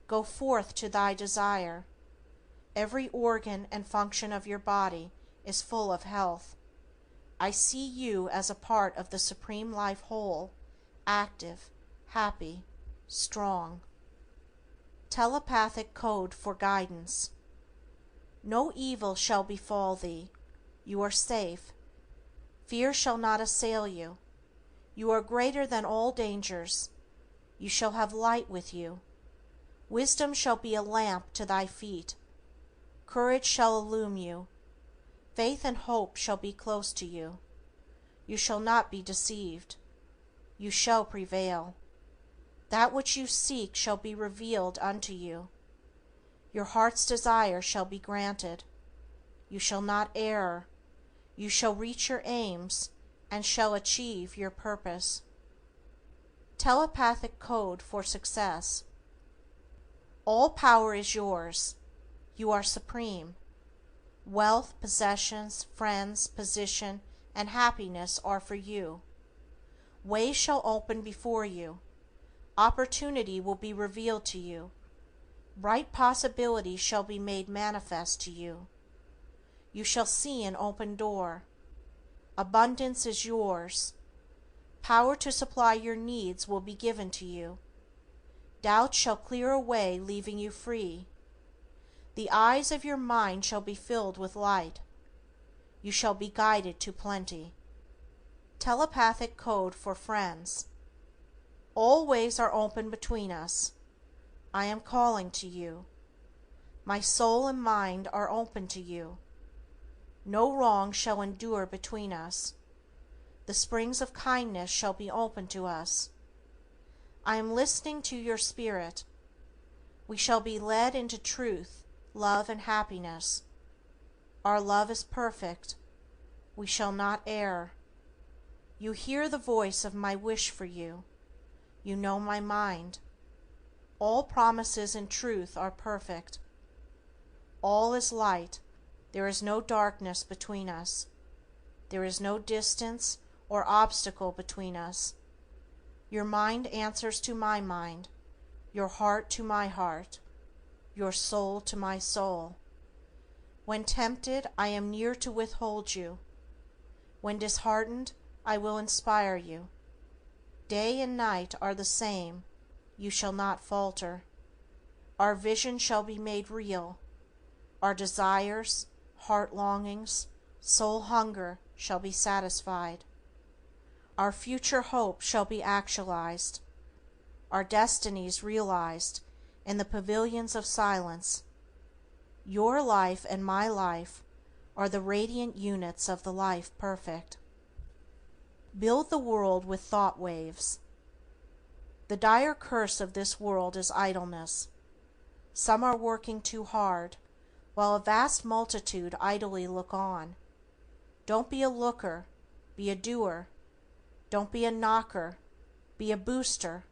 Go forth to thy desire. Every organ and function of your body is full of health. I see you as a part of the Supreme Life whole, active, happy, strong. Telepathic code for guidance. No evil shall befall thee. You are safe. Fear shall not assail you. You are greater than all dangers. You shall have light with you. Wisdom shall be a lamp to thy feet. Courage shall illumine you. Faith and hope shall be close to you. You shall not be deceived. You shall prevail. That which you seek shall be revealed unto you. Your heart's desire shall be granted. You shall not err. You shall reach your aims and shall achieve your purpose. Telepathic code for success. All power is yours. You are supreme. Wealth, possessions, friends, position, and happiness are for you. Ways shall open before you. Opportunity will be revealed to you. Bright possibilities shall be made manifest to you. You shall see an open door. Abundance is yours. Power to supply your needs will be given to you. Doubt shall clear away, leaving you free. The eyes of your mind shall be filled with light. You shall be guided to plenty. Telepathic code for friends. All ways are open between us. I am calling to you. My soul and mind are open to you. No wrong shall endure between us. The springs of kindness shall be open to us. I am listening to your spirit. We shall be led into truth, love, and happiness. Our love is perfect. We shall not err. You hear the voice of my wish for you. You know my mind. All promises in truth are perfect. All is light. There is no darkness between us. There is no distance or obstacle between us. Your mind answers to my mind, your heart to my heart. your soul to my soul. When tempted, I am near to withhold you. When disheartened, I will inspire you. Day and night are the same, you shall not falter. Our vision shall be made real. Our desires, heart longings, soul hunger shall be satisfied. Our future hope shall be actualized. Our destinies realized in the pavilions of silence. Your life and my life are the radiant units of the life perfect. Build the world with thought waves. The dire curse of this world is idleness. Some are working too hard, while a vast multitude idly look on. Don't be a looker, be a doer. Don't be a knocker, be a booster.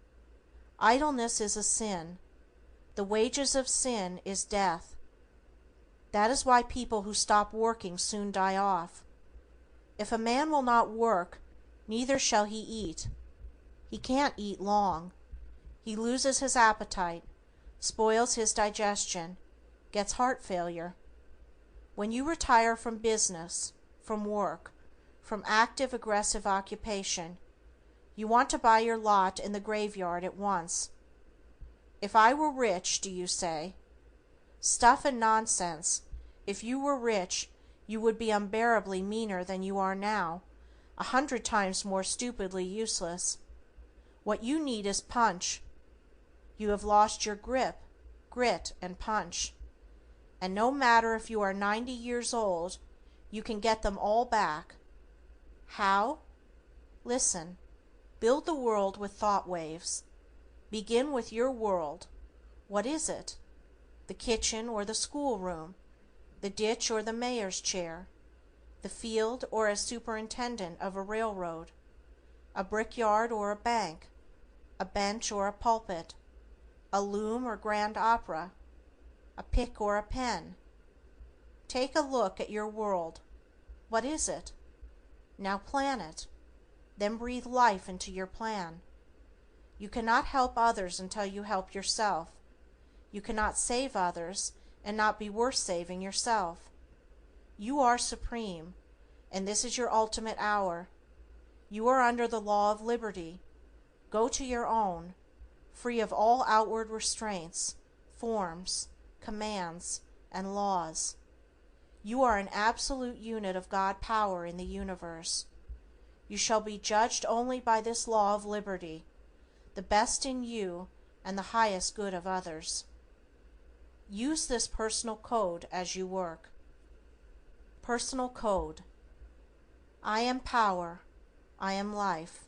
Idleness is a sin. The wages of sin is death. That is why people who stop working soon die off. If a man will not work, neither shall he eat. He can't eat long. He loses his appetite, spoils his digestion, gets heart failure. When you retire from business, from work, from active aggressive occupation, you want to buy your lot in the graveyard at once. If I were rich, do you say? Stuff and nonsense. If you were rich, you would be unbearably meaner than you are now, 100 times more stupidly useless. What you need is punch. You have lost your grip, grit, and punch. And no matter if you are 90 years old, you can get them all back. How? Listen. Build the world with thought waves. Begin with your world. What is it? The kitchen or the schoolroom, the ditch or the mayor's chair, the field or a superintendent of a railroad, a brickyard or a bank, a bench or a pulpit, a loom or grand opera, a pick or a pen. Take a look at your world. What is it? Now plan it. Then breathe life into your plan. You cannot help others until you help yourself. You cannot save others and not be worth saving yourself. You are supreme, and this is your ultimate hour. You are under the law of liberty. Go to your own, free of all outward restraints, forms, commands, and laws. You are an absolute unit of God power in the universe. You shall be judged only by this law of liberty, the best in you and the highest good of others. Use this personal code as you work. Personal code. I am power. I am life.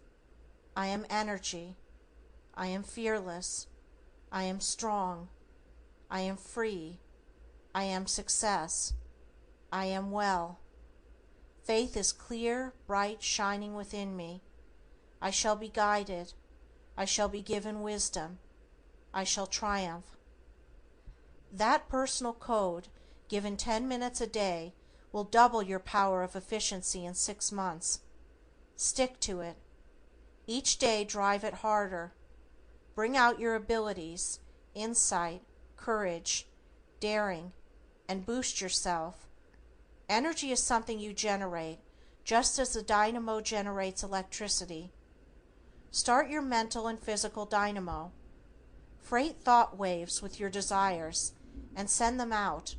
I am energy. I am fearless. I am strong. I am free. I am success. I am well. Faith is clear, bright, shining within me. I shall be guided. I shall be given wisdom. I shall triumph. That personal code, given 10 minutes a day, will double your power of efficiency in 6 months. Stick to it. Each day drive it harder. Bring out your abilities, insight, courage, daring, and boost yourself. Energy is something you generate, just as the dynamo generates electricity. Start your mental and physical dynamo. Freight thought waves with your desires and send them out.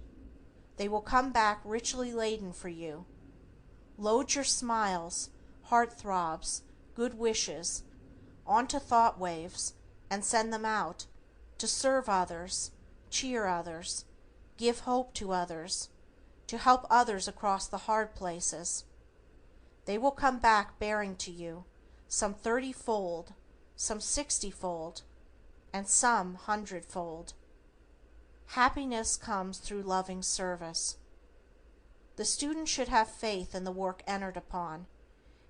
They will come back richly laden for you. Load your smiles, heart throbs, good wishes onto thought waves and send them out to serve others, cheer others, give hope to others, to help others across the hard places. They will come back bearing to you, some 30-fold, some 60-fold, and some 100-fold. Happiness comes through loving service. The student should have faith in the work entered upon.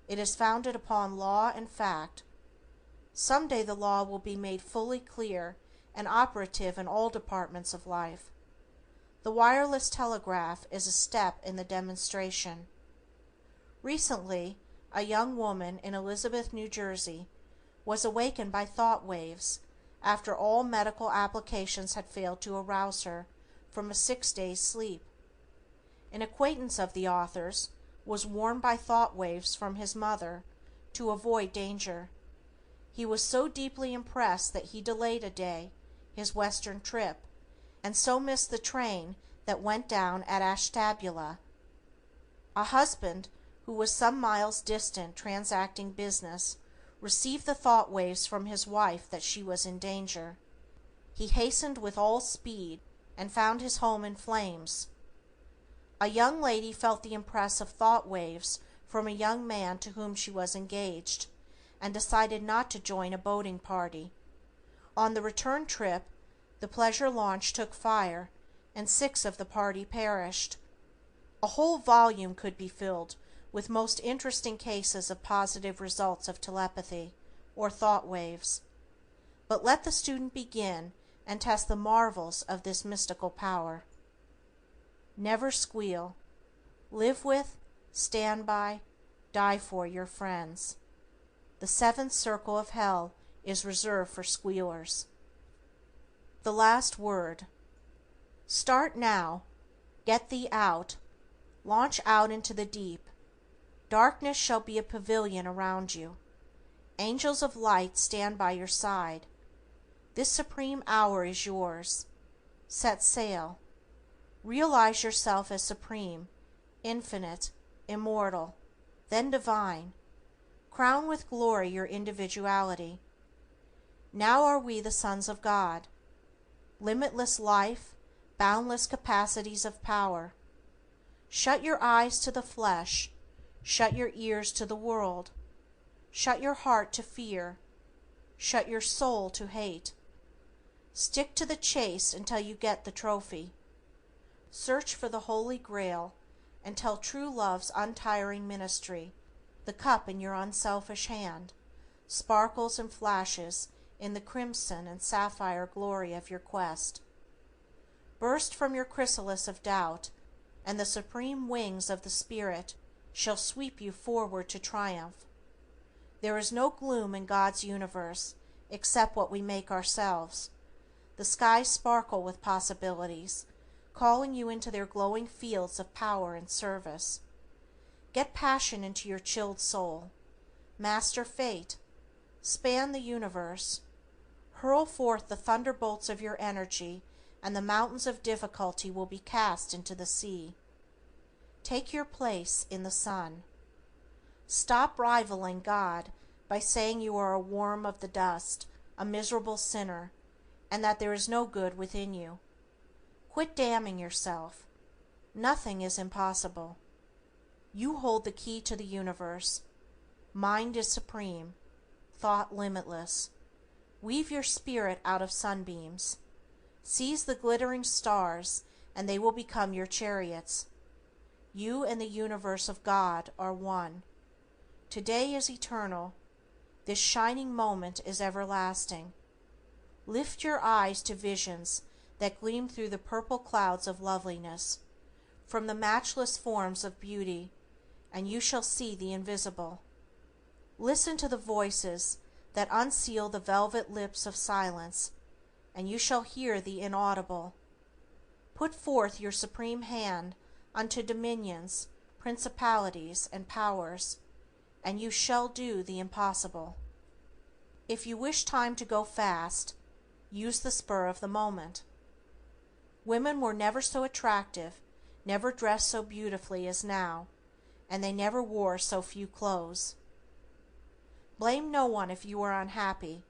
It is founded upon law and fact. Someday the law will be made fully clear and operative in all departments of life. The wireless telegraph is a step in the demonstration. Recently, a young woman in Elizabeth, New Jersey, was awakened by thought waves after all medical applications had failed to arouse her from a 6 days' sleep. An acquaintance of the author's was warned by thought waves from his mother to avoid danger. He was so deeply impressed that he delayed a day his western trip, and so missed the train that went down at Ashtabula. A husband who was some miles distant transacting business received the thought waves from his wife that she was in danger. He hastened with all speed and found his home in flames. A young lady felt the impress of thought waves from a young man to whom she was engaged, and decided not to join a boating party. On the return trip, the pleasure launch took fire, and 6 of the party perished. A whole volume could be filled with most interesting cases of positive results of telepathy, or thought waves. But let the student begin and test the marvels of this mystical power. Never squeal. Live with, stand by, die for your friends. The 7th circle of hell is reserved for squealers. The last word. Start now. Get thee out. Launch out into the deep. Darkness shall be a pavilion around you. Angels of light stand by your side. This supreme hour is yours. Set sail. Realize yourself as supreme, infinite, immortal, then divine. Crown with glory your individuality. Now are we the sons of God. Limitless life, boundless capacities of power. Shut your eyes to the flesh. Shut your ears to the world. Shut your heart to fear. Shut your soul to hate. Stick to the chase until you get the trophy. Search for the Holy Grail until true love's untiring ministry, the cup in your unselfish hand, sparkles and flashes in the crimson and sapphire glory of your quest. Burst from your chrysalis of doubt, and the supreme wings of the Spirit shall sweep you forward to triumph. There is no gloom in God's universe except what we make ourselves. The skies sparkle with possibilities, calling you into their glowing fields of power and service. Get passion into your chilled soul. Master fate. Span the universe. Hurl forth the thunderbolts of your energy, and the mountains of difficulty will be cast into the sea. Take your place in the sun. Stop rivaling God by saying you are a worm of the dust, a miserable sinner, and that there is no good within you. Quit damning yourself. Nothing is impossible. You hold the key to the universe. Mind is supreme. Thought limitless. Weave your spirit out of sunbeams. Seize the glittering stars, and they will become your chariots. You and the universe of God are one. Today is eternal. This shining moment is everlasting. Lift your eyes to visions that gleam through the purple clouds of loveliness, from the matchless forms of beauty, and you shall see the invisible. Listen to the voices that unseal the velvet lips of silence, and you shall hear the inaudible. Put forth your supreme hand unto dominions, principalities, and powers, and you shall do the impossible. If you wish time to go fast, use the spur of the moment. Women were never so attractive, never dressed so beautifully as now, and they never wore so few clothes. Blame no one if you are unhappy,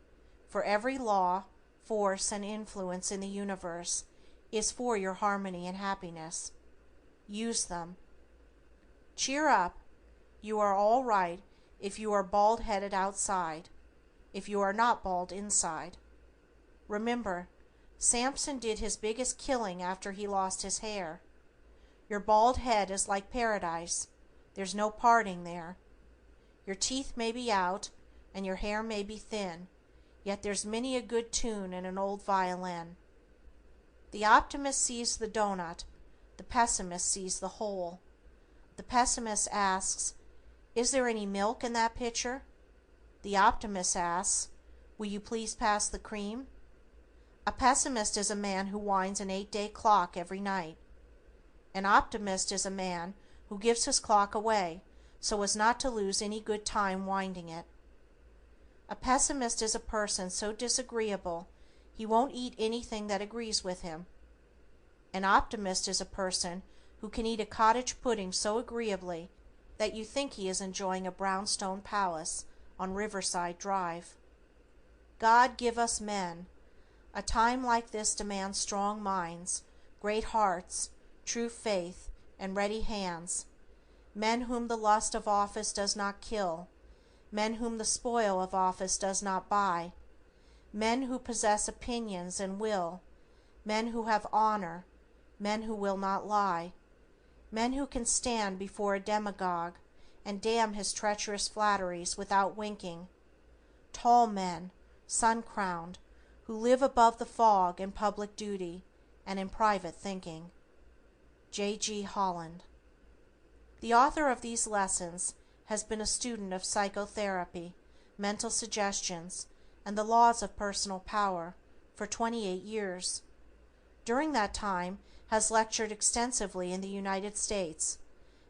for every law, force, and influence in the universe is for your harmony and happiness. Use them. Cheer up. You are all right if you are bald-headed outside, if you are not bald inside. Remember, Samson did his biggest killing after he lost his hair. Your bald head is like paradise. There's no parting there. Your teeth may be out, and your hair may be thin, yet there's many a good tune in an old violin. The optimist sees the donut, the pessimist sees the hole. The pessimist asks, "Is there any milk in that pitcher?" The optimist asks, "Will you please pass the cream?" A pessimist is a man who winds an 8-day clock every night. An optimist is a man who gives his clock away so as not to lose any good time winding it. A pessimist is a person so disagreeable he won't eat anything that agrees with him. An optimist is a person who can eat a cottage pudding so agreeably that you think he is enjoying a brownstone palace on Riverside Drive. God give us men. A time like this demands strong minds, great hearts, true faith, and ready hands, men whom the lust of office does not kill, men whom the spoil of office does not buy, men who possess opinions and will, men who have honor, men who will not lie, men who can stand before a demagogue and damn his treacherous flatteries without winking, tall men, sun-crowned, who live above the fog in public duty and in private thinking. J.G. Holland. The author of these lessons has been a student of psychotherapy, mental suggestions, and the laws of personal power for 28 years. During that time has lectured extensively in the United States,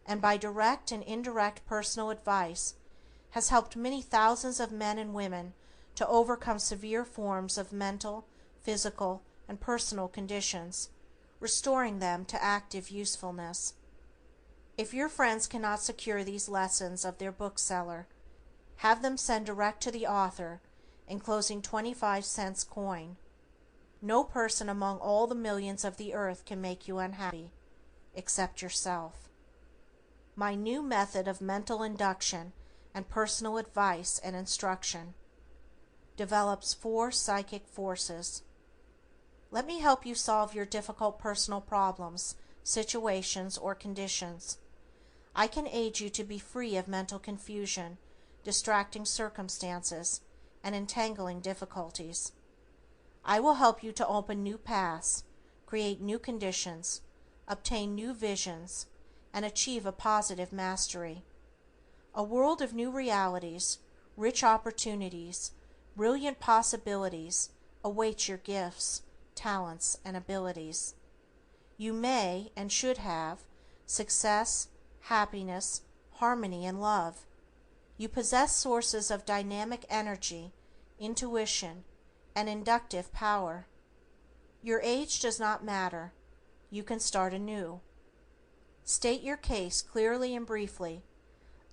and by direct and indirect personal advice has helped many thousands of men and women to overcome severe forms of mental, physical, and personal conditions, restoring them to active usefulness. If your friends cannot secure these lessons of their bookseller, have them send direct to the author, enclosing 25-cent coin. No person among all the millions of the earth can make you unhappy, except yourself. My new method of mental induction and personal advice and instruction develops 4 psychic forces. Let me help you solve your difficult personal problems, situations, or conditions. I can aid you to be free of mental confusion, distracting circumstances, and entangling difficulties. I will help you to open new paths, create new conditions, obtain new visions, and achieve a positive mastery. A world of new realities, rich opportunities, brilliant possibilities awaits your gifts, talents, and abilities. You may and should have success, happiness, harmony, and love. You possess sources of dynamic energy, intuition, and inductive power. Your age does not matter. You can start anew. State your case clearly and briefly.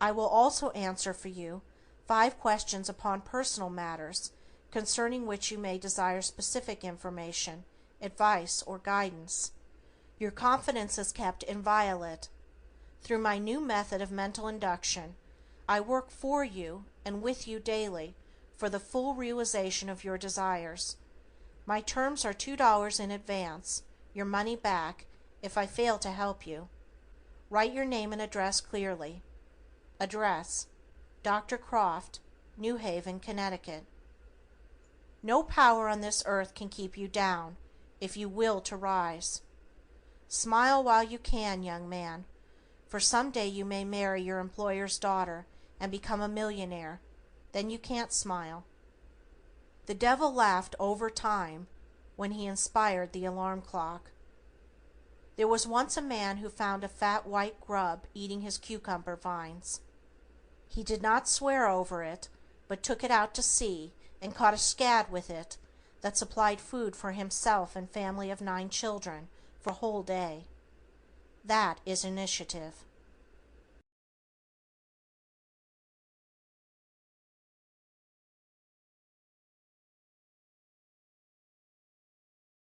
I will also answer for you 5 questions upon personal matters concerning which you may desire specific information, advice, or guidance. Your confidence is kept inviolate. Through my new method of mental induction, I work for you and with you daily for the full realization of your desires. My terms are $2 in advance, your money back, if I fail to help you. Write your name and address clearly. Address: Dr. Croft, New Haven, Connecticut. No power on this earth can keep you down, if you will to rise. Smile while you can, young man, for someday you may marry your employer's daughter and become a millionaire. Then you can't smile. The devil laughed over time when he inspired the alarm clock. There was once a man who found a fat white grub eating his cucumber vines. He did not swear over it, but took it out to sea and caught a shad with it that supplied food for himself and family of 9 children for a whole day. That is initiative.